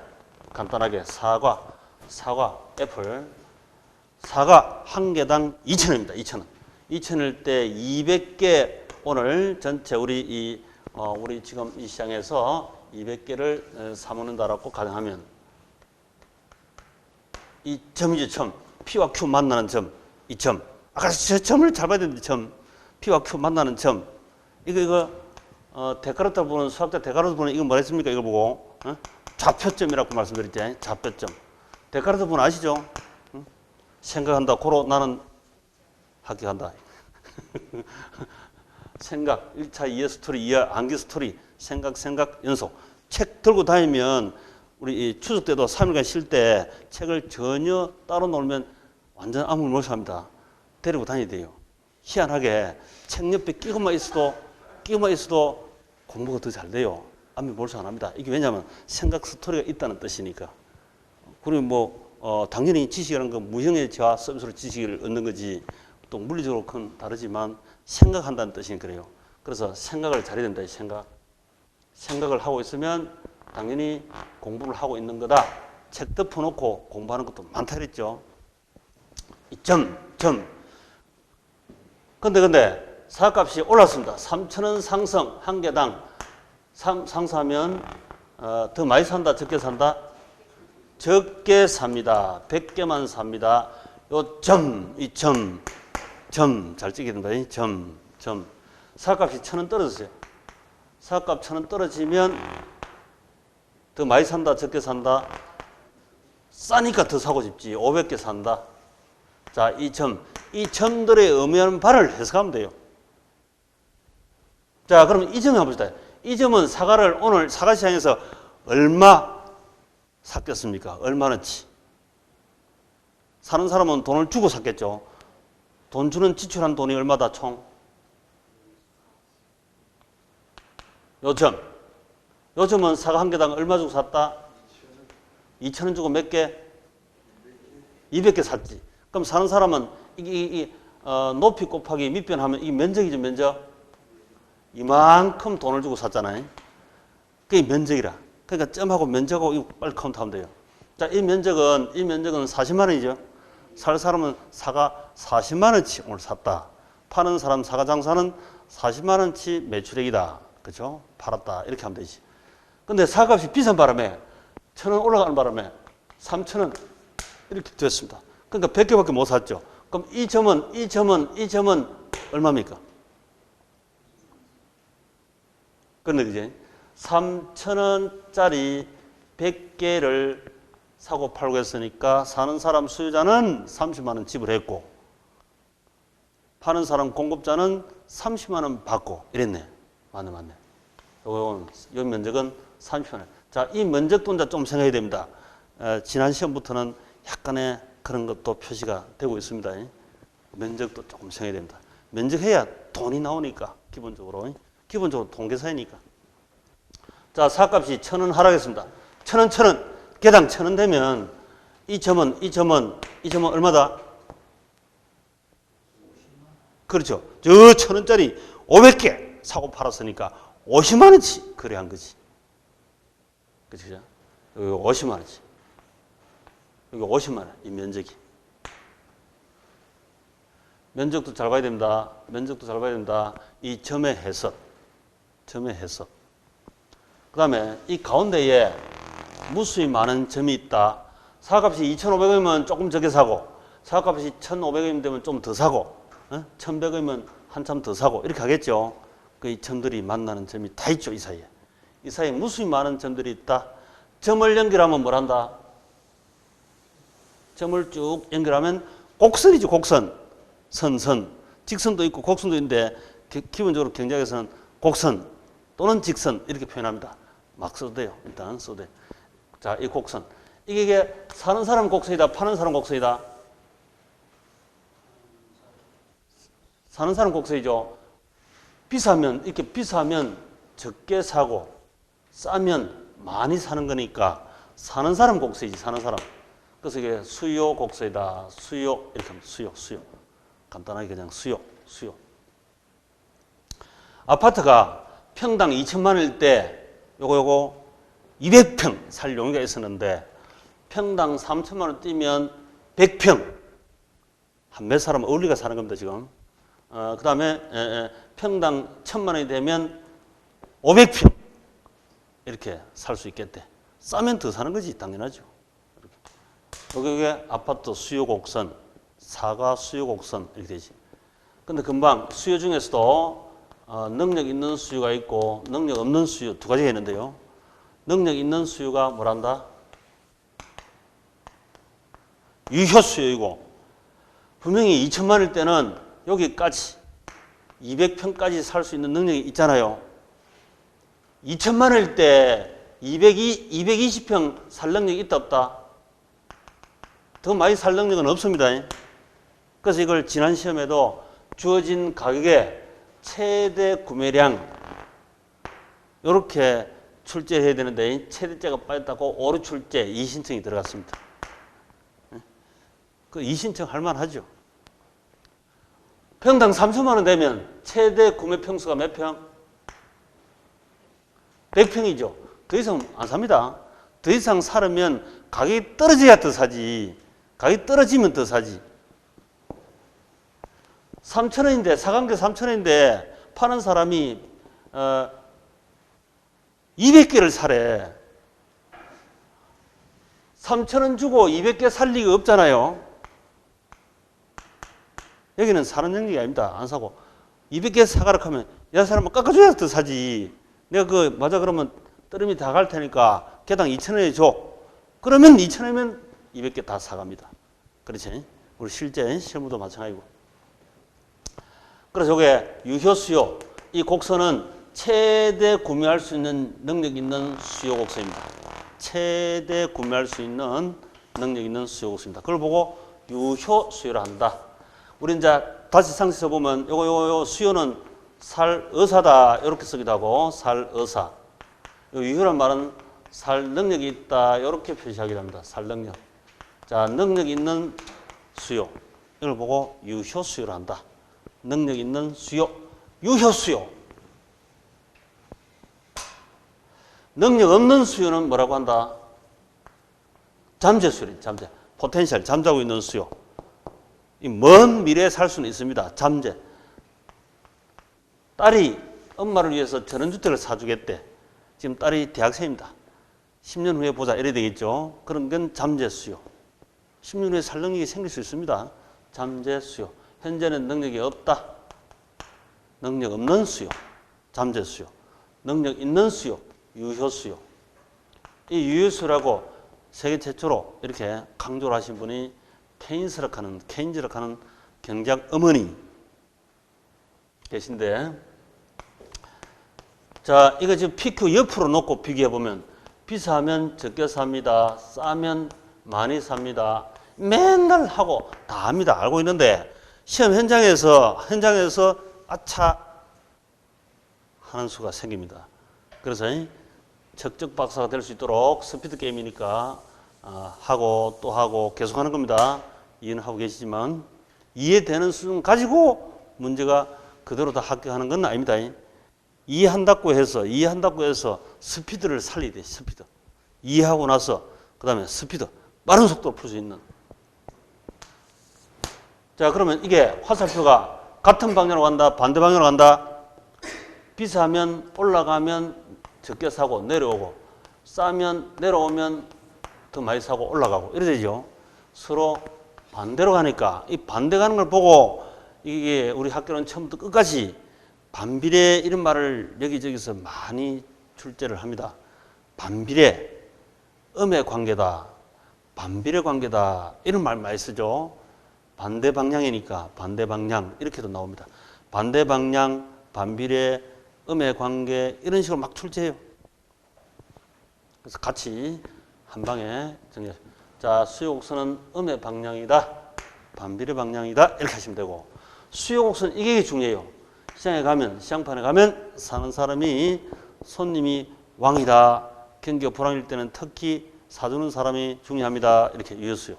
간단하게 사과 애플 사과 한 개당 2,000원입니다. 2,000원. 2,000원일 때 200개 오늘 전체 우리 지금 이 시장에서 200개를 사 먹는다라고 가정하면 이 점이죠, 점. P와 Q 만나는 점. 이 점. 아까 저 점을 잘 봐야 되는데 점. P와 Q 만나는 점. 이거 데카르트 보는 수학자 데카르트 보는 이거 뭐라 했습니까? 이거 보고 좌표점이라고 말씀드렸죠. 좌표점. 데카르트 분 아시죠? 생각한다. 고로 나는 합격한다. 생각, 1차 이해 스토리, 2차 암기 스토리, 생각, 연속. 책 들고 다니면 우리 이 추석 때도 3일간 쉴 때 책을 전혀 따로 놀면 완전 아무 몰입합니다. 데리고 다녀야 돼요. 희한하게 책 옆에 끼고만 있어도 공부가 더 잘 돼요. 암기 몰입 안 합니다. 이게 왜냐하면 생각 스토리가 있다는 뜻이니까. 그리고 당연히 지식이라는 건 무형의 재화 서비스로 지식을 얻는 거지 또 물리적으로 큰 다르지만 생각한다는 뜻이 그래요. 그래서 생각을 잘해야 된다. 생각을 하고 있으면 당연히 공부를 하고 있는 거다. 책 덮어놓고 공부하는 것도 많다 그랬죠. 근데 사값이 올랐습니다. 3,000원 상승 한 개당 상승하면 더 많이 산다, 적게 산다? 적게 삽니다. 100개만 삽니다. 요 점 잘 찍게 된다. 점. 사값이 1,000원 떨어졌어요. 사값 1,000원 떨어지면 더 많이 산다, 적게 산다? 싸니까 더 사고 싶지. 500개 산다. 자, 이 점들의 의미하는 바를 해석하면 돼요. 자, 그럼 이 점을 한번 봅시다. 이 점은 사과를 오늘 사과시장에서 얼마 샀겠습니까? 얼마는치? 사는 사람은 돈을 주고 샀겠죠. 돈 주는 지출한 돈이 얼마다 총? 요점은 사과 한 개당 얼마 주고 샀다? 2,000원 주고 몇 개? 200개 샀지. 그럼 사는 사람은 높이 곱하기 밑변하면 이 면적이죠, 면적. 이만큼 돈을 주고 샀잖아요. 그게 면적이라. 그러니까 점하고 면적하고 이거 빨리 카운트하면 돼요. 자, 이 면적은 40만 원이죠. 살 사람은 사과 40만 원치 오늘 샀다. 파는 사람 사과 장사는 40만 원치 매출액이다. 그죠? 팔았다. 이렇게 하면 되지. 근데 사과값이 비싼 바람에 1,000원 올라가는 바람에 3,000원 이렇게 됐습니다. 그러니까 100개밖에 못 샀죠. 그럼 이 점은 얼마입니까? 그런데 이제 3,000원짜리 100개를 사고 팔고 했으니까 사는 사람 수요자는 30만 원 지불했고 파는 사람 공급자는 30만 원 받고 이랬네. 맞네. 이 면적은 30만 원. 자, 이 면적도 이제 좀 생각해야 됩니다. 지난 시험부터는 약간의 그런 것도 표시가 되고 있습니다. 면적도 조금 생각해야 됩니다. 면적해야 돈이 나오니까 기본적으로 통계사이니까. 자, 사값이 1,000원 하락했습니다. 1,000원. 개당 1,000원 되면 이 점은 얼마다? 그렇죠. 저 1,000원짜리 500개 사고 팔았으니까 50만 원치 거래한 거지. 그렇죠? 여기 50만 원치. 여기 50만 원, 이 면적이. 면적도 잘 봐야 됩니다. 이 점의 해석. 그 다음에 이 가운데에 무수히 많은 점이 있다. 사과값이 2,500원이면 조금 적게 사고, 사과값이 1,500원 되면 좀 더 사고, 1,100원이면 한참 더 사고, 이렇게 하겠죠. 그 이 점들이 만나는 점이 다 있죠, 이 사이에. 이 사이에 무수히 많은 점들이 있다. 점을 연결하면 뭘 한다? 점을 쭉 연결하면 곡선이죠, 곡선. 선. 직선도 있고 곡선도 있는데, 기본적으로 경제학에서는 곡선 또는 직선 이렇게 표현합니다. 막 써도 돼요. 일단 써도 돼요. 자, 이 곡선. 이게 사는 사람 곡선이다, 파는 사람 곡선이다? 사는 사람 곡선이죠. 이렇게 비싸면 적게 사고, 싸면 많이 사는 거니까 사는 사람 곡선이지, 사는 사람. 그래서 이게 수요 곡선이다. 수요, 이렇게 하면 수요. 간단하게 그냥 수요. 아파트가 평당 2천만 원일 때 요거 200평 살 용의가 있었는데 평당 3천만 원 뛰면 100평 한 몇 사람 어울리가 사는 겁니다 지금. 그 다음에 평당 1,000만 원이 되면 500평 이렇게 살 수 있겠대. 싸면 더 사는 거지 당연하죠. 이게 아파트 수요 곡선, 사과 수요 곡선 이렇게 되지. 근데 금방 수요 중에서도 능력 있는 수요가 있고 능력 없는 수요 두 가지가 있는데요. 능력 있는 수요가 뭐란다? 유효 수요이고 분명히 2천만일 때는 여기까지 200평까지 살 수 있는 능력이 있잖아요. 2천만일 때 220평 살 능력이 있다 없다? 더 많이 살 능력은 없습니다. 그래서 이걸 지난 시험에도 주어진 가격의 최대 구매량 이렇게 출제해야 되는데 최대째가 빠졌다고 오류 출제 2신청이 들어갔습니다. 그 2신청 할 만하죠. 평당 3천만 원 되면 최대 구매 평수가 몇 평? 100평이죠. 더 이상 안 삽니다. 더 이상 사려면 가격이 떨어져야 더 사지. 가격이 떨어지면 더 사지. 3,000원인데 사간게 3,000원인데 파는 사람이 200개를 사래. 3,000원 주고 200개 살 리가 없잖아요. 여기는 사는 영역이 아닙니다. 안 사고 200개 사가라 하면 야 사람은 깎아줘야 더 사지. 내가 그 맞아 그러면 떨음이 다 갈 테니까 개당 2,000원에 줘. 그러면 2,000원이면 200개 다 사갑니다. 그렇지? 우리 실제 실무도 마찬가지고. 그래서 이게 유효 수요. 이 곡선은 최대 구매할 수 있는 능력 있는 수요 곡선입니다. 최대 구매할 수 있는 능력 있는 수요 곡선입니다. 그걸 보고 유효 수요를 한다. 우리 이제 다시 상세서 보면 요거 수요는 살 의사다 이렇게 쓰기도 하고 살 의사. 요 유효란 말은 살 능력이 있다 이렇게 표시하기도 합니다. 살 능력. 자, 능력 있는 수요. 이걸 보고 유효 수요를 한다. 능력 있는 수요, 유효 수요. 능력 없는 수요는 뭐라고 한다? 잠재 수요, 잠재. 포텐셜, 잠자고 있는 수요. 이 먼 미래에 살 수는 있습니다. 잠재. 딸이 엄마를 위해서 전원주택을 사주겠대. 지금 딸이 대학생입니다. 10년 후에 보자 이래야 되겠죠. 그런 건 잠재 수요. 10년 후에 살 능력이 생길 수 있습니다. 잠재 수요. 현재는 능력이 없다. 능력 없는 수요. 잠재 수요. 능력 있는 수요. 유효 수요. 이 유효 수요라고 세계 최초로 이렇게 강조를 하신 분이 케인즈라고 하는 경제학 어머니 계신데, 자, 이거 지금 PQ 옆으로 놓고 비교해 보면 비싸면 적게 삽니다. 싸면 많이 삽니다. 맨날 하고 다 합니다. 알고 있는데 시험 현장에서 아차 하는 수가 생깁니다. 그래서 척척 박사가 될 수 있도록 스피드 게임이니까 하고 또 하고 계속 하는 겁니다. 이해는 하고 계시지만 이해되는 수준 가지고 문제가 그대로 다 합격하는 건 아닙니다. 이해한다고 해서 스피드를 살려야 돼. 스피드. 이해하고 나서 그 다음에 스피드. 빠른 속도로 풀 수 있는. 자, 그러면 이게 화살표가 같은 방향으로 간다, 반대 방향으로 간다. 비싸면 올라가면 적게 사고 내려오고, 싸면 내려오면 더 많이 사고 올라가고 이래 되죠. 서로 반대로 가니까 이 반대 가는 걸 보고 이게 우리 학교는 처음부터 끝까지 반비례 이런 말을 여기저기서 많이 출제를 합니다. 반비례, 음의 관계다, 반비례 관계다 이런 말 많이 쓰죠. 반대 방향이니까 반대 방향 이렇게도 나옵니다. 반대 방향, 반비례, 음의 관계 이런 식으로 막 출제해요. 그래서 같이 한 방에 정리해. 자, 수요 곡선은 음의 방향이다, 반비례 방향이다 이렇게 하시면 되고, 수요 곡선 이게 중요해요. 시장판에 가면 사는 사람이 손님이 왕이다. 경기가 불황일 때는 특히 사주는 사람이 중요합니다. 이렇게 유효수요.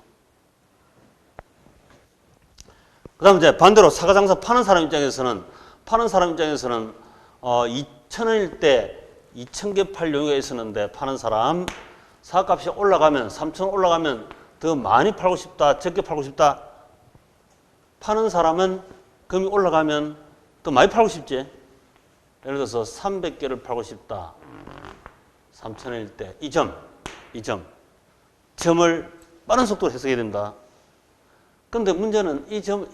그 다음에 이제 반대로 사과장사 파는 사람 입장에서는 2,000원일 때 2,000개 팔 여유가 있었는데 파는 사람 사값이 올라가면 3,000원 올라가면 더 많이 팔고 싶다, 적게 팔고 싶다. 파는 사람은 금이 올라가면 더 많이 팔고 싶지. 예를 들어서 300개를 팔고 싶다. 3,000원일 때 이 점을 빠른 속도로 해석해야 된다. 근데 문제는 이 점은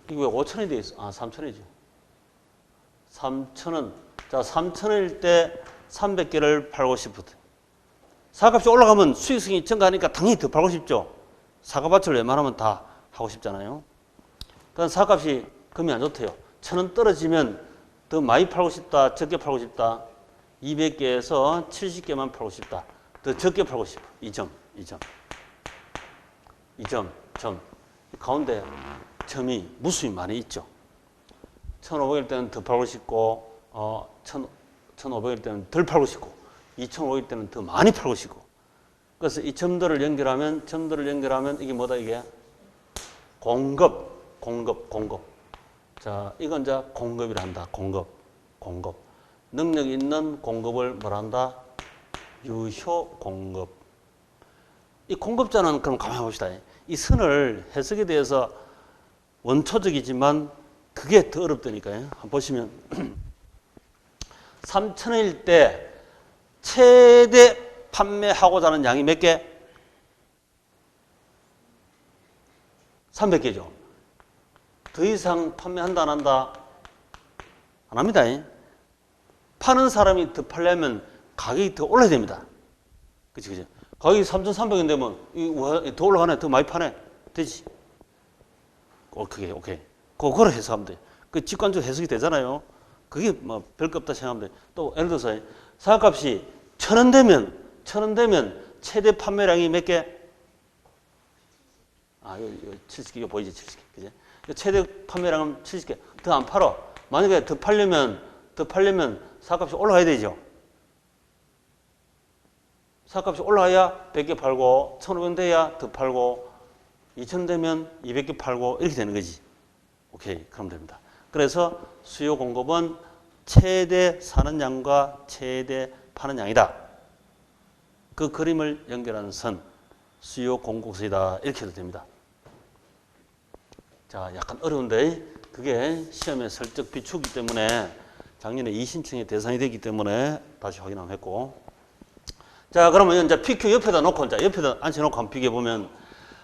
이게 왜 5,000원이 돼 있어? 3,000원이지. 3,000원. 자, 3,000원일 때 300개를 팔고 싶거든. 사값이 올라가면 수익성이 증가하니까 당연히 더 팔고 싶죠. 사과밭을 웬만하면 다 하고 싶잖아요. 그러니까 사과값이 금이 안 좋대요. 1,000원 떨어지면 더 많이 팔고 싶다, 적게 팔고 싶다. 200개에서 70개만 팔고 싶다. 더 적게 팔고 싶어. 이 점. 가운데 점이 무수히 많이 있죠. 1,500일 때는 더 팔고 싶고, 1,500일 때는 덜 팔고 싶고, 2,500일 때는 더 많이 팔고 싶고. 그래서 이 점들을 연결하면 이게 뭐다, 이게? 공급. 자, 이건 이제 공급이라 한다. 공급. 능력 있는 공급을 뭐란다? 유효 공급. 이 공급자는 그럼 가만히 봅시다. 이 선을 해석에 대해서 원초적이지만 그게 더 어렵다니까요. 한번 보시면 3,000원일 때 최대 판매하고자 하는 양이 몇 개? 300개죠. 더 이상 판매한다 안 한다? 안 합니다. 파는 사람이 더 팔려면 가격이 더 올라야 됩니다. 그치. 가격이 3,300원 되면 더 올라가네, 더 많이 파네. 되지. 오케이. 그거를 해석하면 돼. 그 직관적으로 해석이 되잖아요. 그게 뭐 별거 없다 생각하면 돼. 또 예를 들어서 사과값이 1,000원 되면 최대 판매량이 몇 개? 이거 70개, 이거 보이지? 70개. 그지? 최대 판매량은 70개. 더 안 팔어. 만약에 더 팔려면 사과값이 올라가야 되죠. 사과값이 올라가야 100개 팔고, 1,500 돼야 더 팔고, 2,000 되면 200개 팔고, 이렇게 되는 거지. 오케이. 그럼 됩니다. 그래서 수요 공급은 최대 사는 양과 최대 파는 양이다. 그 그림을 연결하는 선, 수요 공급선이다. 이렇게 해도 됩니다. 자, 약간 어려운데, 그게 시험에 설적 비추기 때문에 작년에 이신청의 대상이 되기 때문에 다시 확인 한번 했고. 자, 그러면 이제 PQ 옆에다 놓고, 옆에다 앉혀놓고 한번 비교해보면,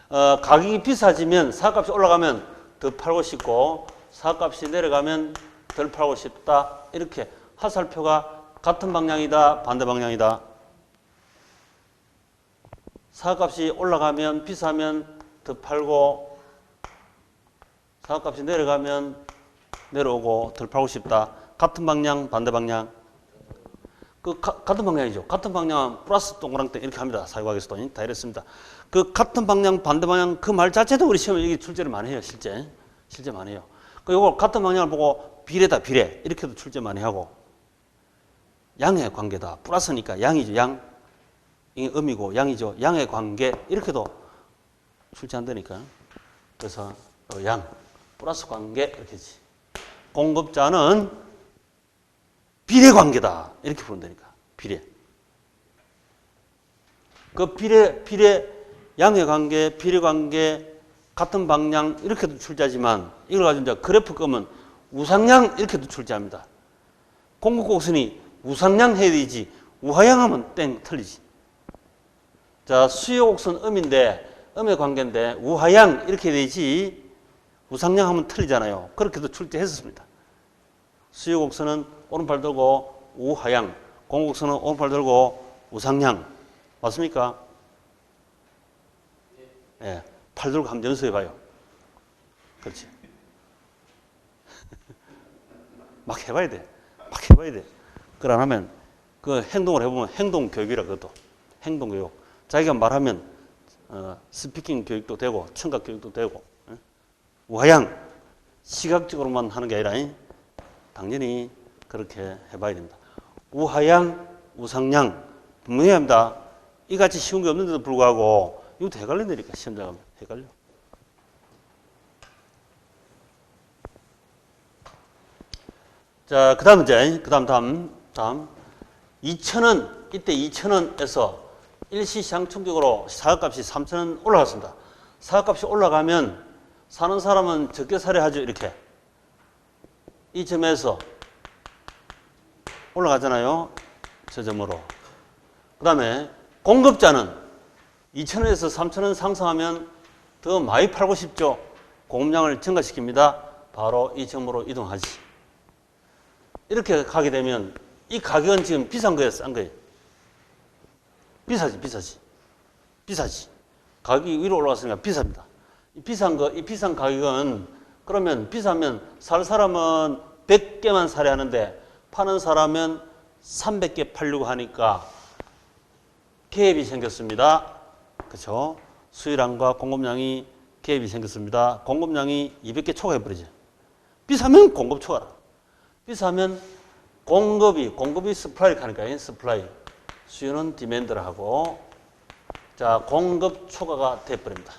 가격이 비싸지면 사값이 올라가면 더 팔고 싶고, 사값이 내려가면 덜 팔고 싶다. 이렇게 화살표가 같은 방향이다, 반대 방향이다. 사값이 올라가면 비싸면 더 팔고, 사값이 내려가면 내려오고 덜 팔고 싶다. 같은 방향, 반대 방향. 같은 방향이죠. 같은 방향은 플러스 동그랑땡 이렇게 합니다. 사회과학에서도 다 이랬습니다. 그 같은 방향, 반대 방향 그 말 자체도 우리 시험에 이게 출제를 많이 해요. 실제 많이 해요. 이걸 같은 방향을 보고 비례다, 비례. 이렇게도 출제 많이 하고. 양의 관계다. 플러스니까 양이죠, 양. 이게 음이고 양이죠. 양의 관계. 이렇게도 출제한다니까. 그래서 양, 플러스 관계 이렇게지. 공급자는 비례 관계다. 이렇게 부른다니까. 비례. 그 비례, 양의 관계, 비례 관계, 같은 방향 이렇게도 출제하지만 이걸 가지고 이제 그래프 끄면 우상향 이렇게도 출제합니다. 공급곡선이 우상향 해야 되지 우하향하면 땡 틀리지. 자, 수요곡선 음인데 음의 관계인데 우하향 이렇게 해야 되지 우상향 하면 틀리잖아요. 그렇게도 출제했었습니다. 수요곡선은 오른팔 들고 우하향, 공곡선은 오른팔 들고 우상향. 맞습니까? 예. 팔 들고 한번 연습해봐요. 그렇지. 막 해봐야 돼. 그걸 안 하면 그 행동을 해보면 행동교육이라 그것도. 행동교육. 자기가 말하면 스피킹 교육도 되고 청각 교육도 되고. 우하향. 시각적으로만 하는 게 아니라 당연히 그렇게 해봐야 됩니다. 우하향, 우상향. 분명히 합니다. 이같이 쉬운 게 없는데도 불구하고 이것도 헷갈린다니까 시험장 가면. 헷갈려. 자, 그 다음. 2,000원, 이때 2,000원에서 일시시장 충격으로 사과값이 3,000원 올라갔습니다. 사과값이 올라가면 사는 사람은 적게 사려 하죠, 이렇게. 이 점에서 올라가잖아요. 저 점으로. 그 다음에 공급자는 2,000원에서 3,000원 상승하면 더 많이 팔고 싶죠. 공급량을 증가시킵니다. 바로 이 점으로 이동하지. 이렇게 가게 되면 이 가격은 지금 비싼 거예요, 싼 거예요? 비싸지. 가격이 위로 올라갔으니까 비쌉니다. 이 비싼 가격은 그러면 비싸면 살 사람은 100개만 사려 하는데 파는 사람은 300개 팔려고 하니까 갭이 생겼습니다. 그렇죠? 수요량과 공급량이 갭이 생겼습니다. 공급량이 200개 초과해버리죠. 비싸면 공급 초과라. 비싸면 공급이 스프라이 하니까 스프라이. 수요는 디맨드를 하고 자 공급 초과가 돼버립니다.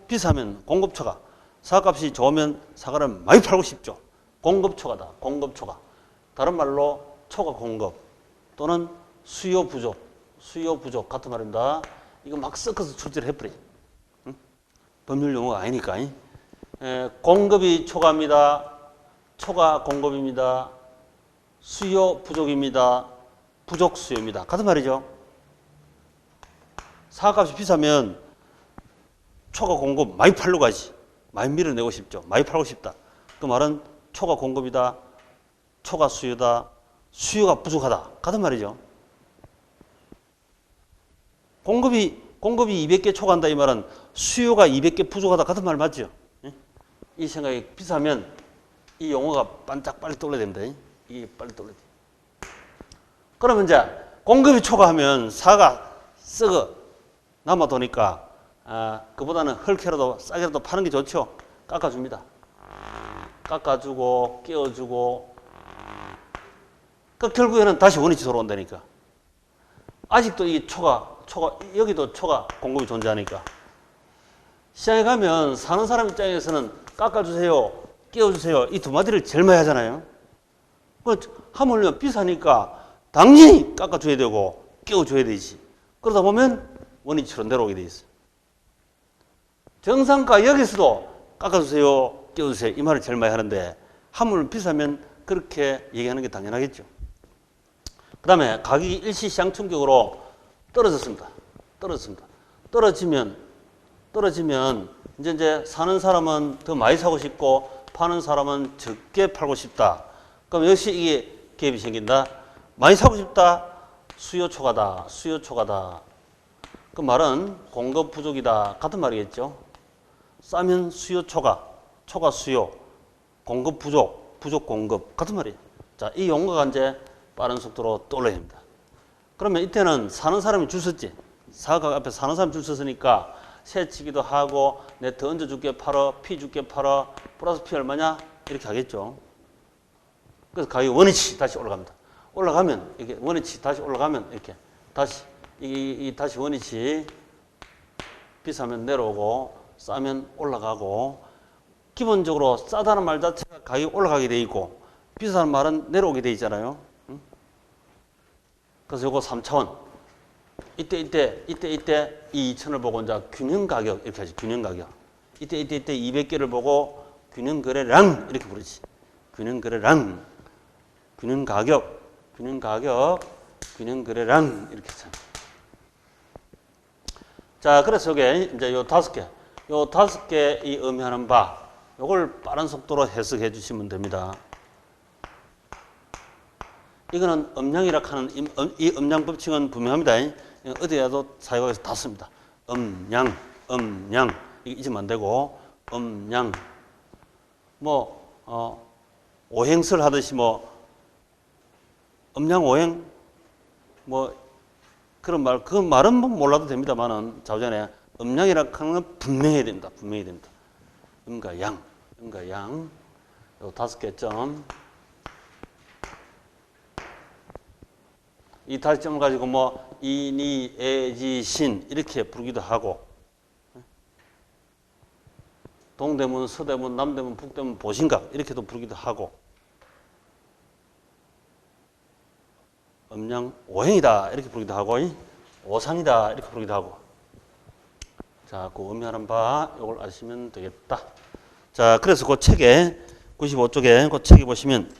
비싸면 공급 초과. 사과값이 좋으면 사과를 많이 팔고 싶죠. 공급 초과다. 공급 초과. 다른 말로 초과 공급 또는 수요 부족 같은 말입니다. 이거 막 섞어서 출제를 해버리죠. 응? 법률 용어가 아니니까. 공급이 초과입니다. 초과 공급입니다. 수요 부족입니다. 부족 수요입니다. 같은 말이죠. 사과값이 비싸면 초과 공급 많이 팔려고 하지. 많이 밀어내고 싶죠. 많이 팔고 싶다. 그 말은 초과 공급이다. 초과 수요다. 수요가 부족하다. 같은 말이죠. 공급이 200개 초과한다 이 말은 수요가 200개 부족하다. 같은 말 맞죠? 이 생각이 비싸면 이 용어가 반짝 빨리 떠올려야 됩니다. 이게 빨리 떠올려야 돼. 그러면 이제 공급이 초과하면 사가 썩어 남아도니까 그보다는 헐케라도 싸게라도 파는 게 좋죠. 깎아줍니다. 깎아주고 끼워주고 그 결국에는 다시 원위치 돌아온다니까. 아직도 이 초과 여기도 초과 공급이 존재하니까 시장에 가면 사는 사람 입장에서는 깎아주세요, 끼워주세요 이 두 마디를 제일 많이 하잖아요. 하물며 비싸니까 당연히 깎아줘야 되고 끼워줘야 되지. 그러다 보면 원위치로 내려오게 돼 있어요. 정상가 여기서도 깎아주세요, 끼워주세요 이 말을 제일 많이 하는데 하물며 비싸면 그렇게 얘기하는 게 당연하겠죠. 그 다음에 가격이 일시시장 충격으로 떨어졌습니다. 떨어지면 이제 사는 사람은 더 많이 사고 싶고 파는 사람은 적게 팔고 싶다. 그럼 역시 이게 갭이 생긴다. 많이 사고 싶다. 수요 초과다. 그 말은 공급 부족이다. 같은 말이겠죠. 싸면 수요 초과 수요, 공급 부족 공급 같은 말이에요. 자, 이 용어가 이제 빠른 속도로 떠올려야 됩니다. 그러면 이때는 사는 사람이 줄 섰지. 사과 앞에 사는 사람이 줄 섰으니까 새치기도 하고 내 더 얹어줄게 팔아, 피 줄게 팔아, 플러스 피 얼마냐 이렇게 하겠죠. 그래서 가격이 원위치 다시 올라갑니다. 올라가면 이렇게 원위치 다시 올라가면 이렇게 다시 다시 원위치 비싸면 내려오고 싸면 올라가고 기본적으로 싸다는 말 자체가 가격이 올라가게 돼 있고 비싸다는 말은 내려오게 돼 있잖아요. 그래서 요거 3차원. 이때 이 2천을 보고 이제 균형 가격 이렇게 하지. 균형 가격. 이때 200개를 보고 균형 거래량 이렇게 부르지. 균형 거래량. 균형 가격. 균형 거래량 이렇게 참. 자, 그래서 이게 이제 요 5개. 요 5개 이 의미하는 바 요걸 빠른 속도로 해석해 주시면 됩니다. 이거는 음량이라 하는 이 음량 법칙은 분명합니다. 어디에도 사용해서 다 씁니다. 음량 이거 잊으면 안 되고 음량 오행설 하듯이 음량 오행 그런 말 그 말은 몰라도 됩니다만은 자우전에 음량이라 하는 건 분명해야 됩니다. 음과 양 요 5개 점. 이 5점을 가지고 이니, 애지, 신 이렇게 부르기도 하고 동대문, 서대문, 남대문, 북대문, 보신각 이렇게도 부르기도 하고 음량 오행이다 이렇게 부르기도 하고 오산이다 이렇게 부르기도 하고 자, 그 의미하는 바 이걸 아시면 되겠다. 자, 그래서 그 책에 95쪽에 그 책에 보시면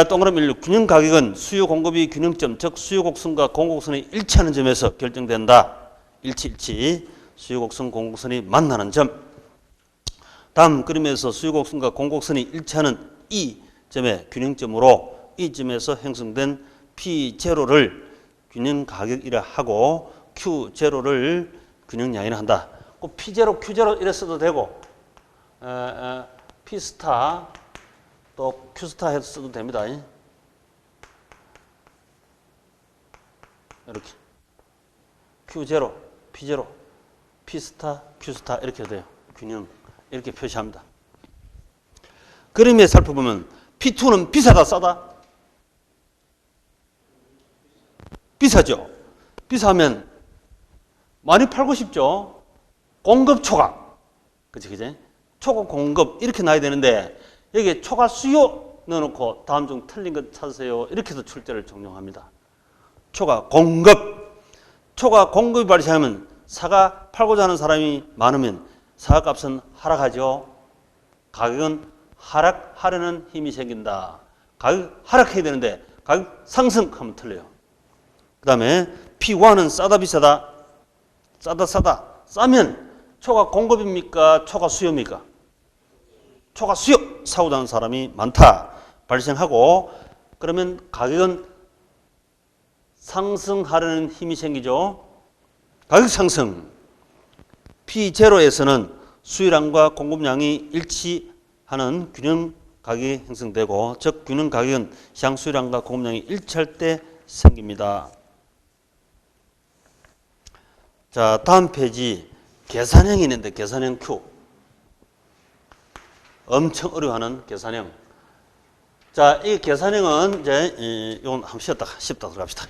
동그라미 1 균형 가격은 수요 공급이 균형점, 즉 수요 곡선과 공곡선이 일치하는 점에서 결정된다. 일치. 수요 곡선, 공곡선이 만나는 점. 다음 그림에서 수요 곡선과 공곡선이 일치하는 이 점의 균형점으로 이 점에서 형성된 P0를 균형 가격이라 하고 Q0를 균형 양이라 한다. 꼭 P0, Q0 이래 써도 되고 P 스타 또 Q 스타 해서 써도 됩니다. 이렇게 Q0, P0, P 스타, Q 스타 이렇게 돼요. 균형 이렇게 표시합니다. 그림에 살펴보면 P2는 비싸다 싸다? 비싸죠. 비싸면 많이 팔고 싶죠. 공급 초과. 그치? 초과 공급 이렇게 나야 되는데 여기에 초과 수요 넣어놓고 다음 중 틀린 것 찾으세요. 이렇게 해서 출제를 종용합니다. 초과 공급. 초과 공급이 발생하면 사과 팔고자 하는 사람이 많으면 사과 값은 하락하죠. 가격은 하락하려는 힘이 생긴다. 가격 하락해야 되는데 가격 상승하면 틀려요. 그 다음에 P1은 싸다 비싸다? 싸다 싸다. 싸면 초과 공급입니까? 초과 수요입니까? 초과 수요 사고자 하는 사람이 많다. 발생하고 그러면 가격은 상승하려는 힘이 생기죠. 가격 상승. P0에서는 수요량과 공급량이 일치하는 균형 가격이 형성되고 즉 균형 가격은 시장 수요량과 공급량이 일치할 때 생깁니다. 자, 다음 페이지 계산형이 있는데 계산형 Q. 엄청 어려워하는 계산형. 자, 이 계산형은 이제 이건 한번 쉽다 들어갑시다.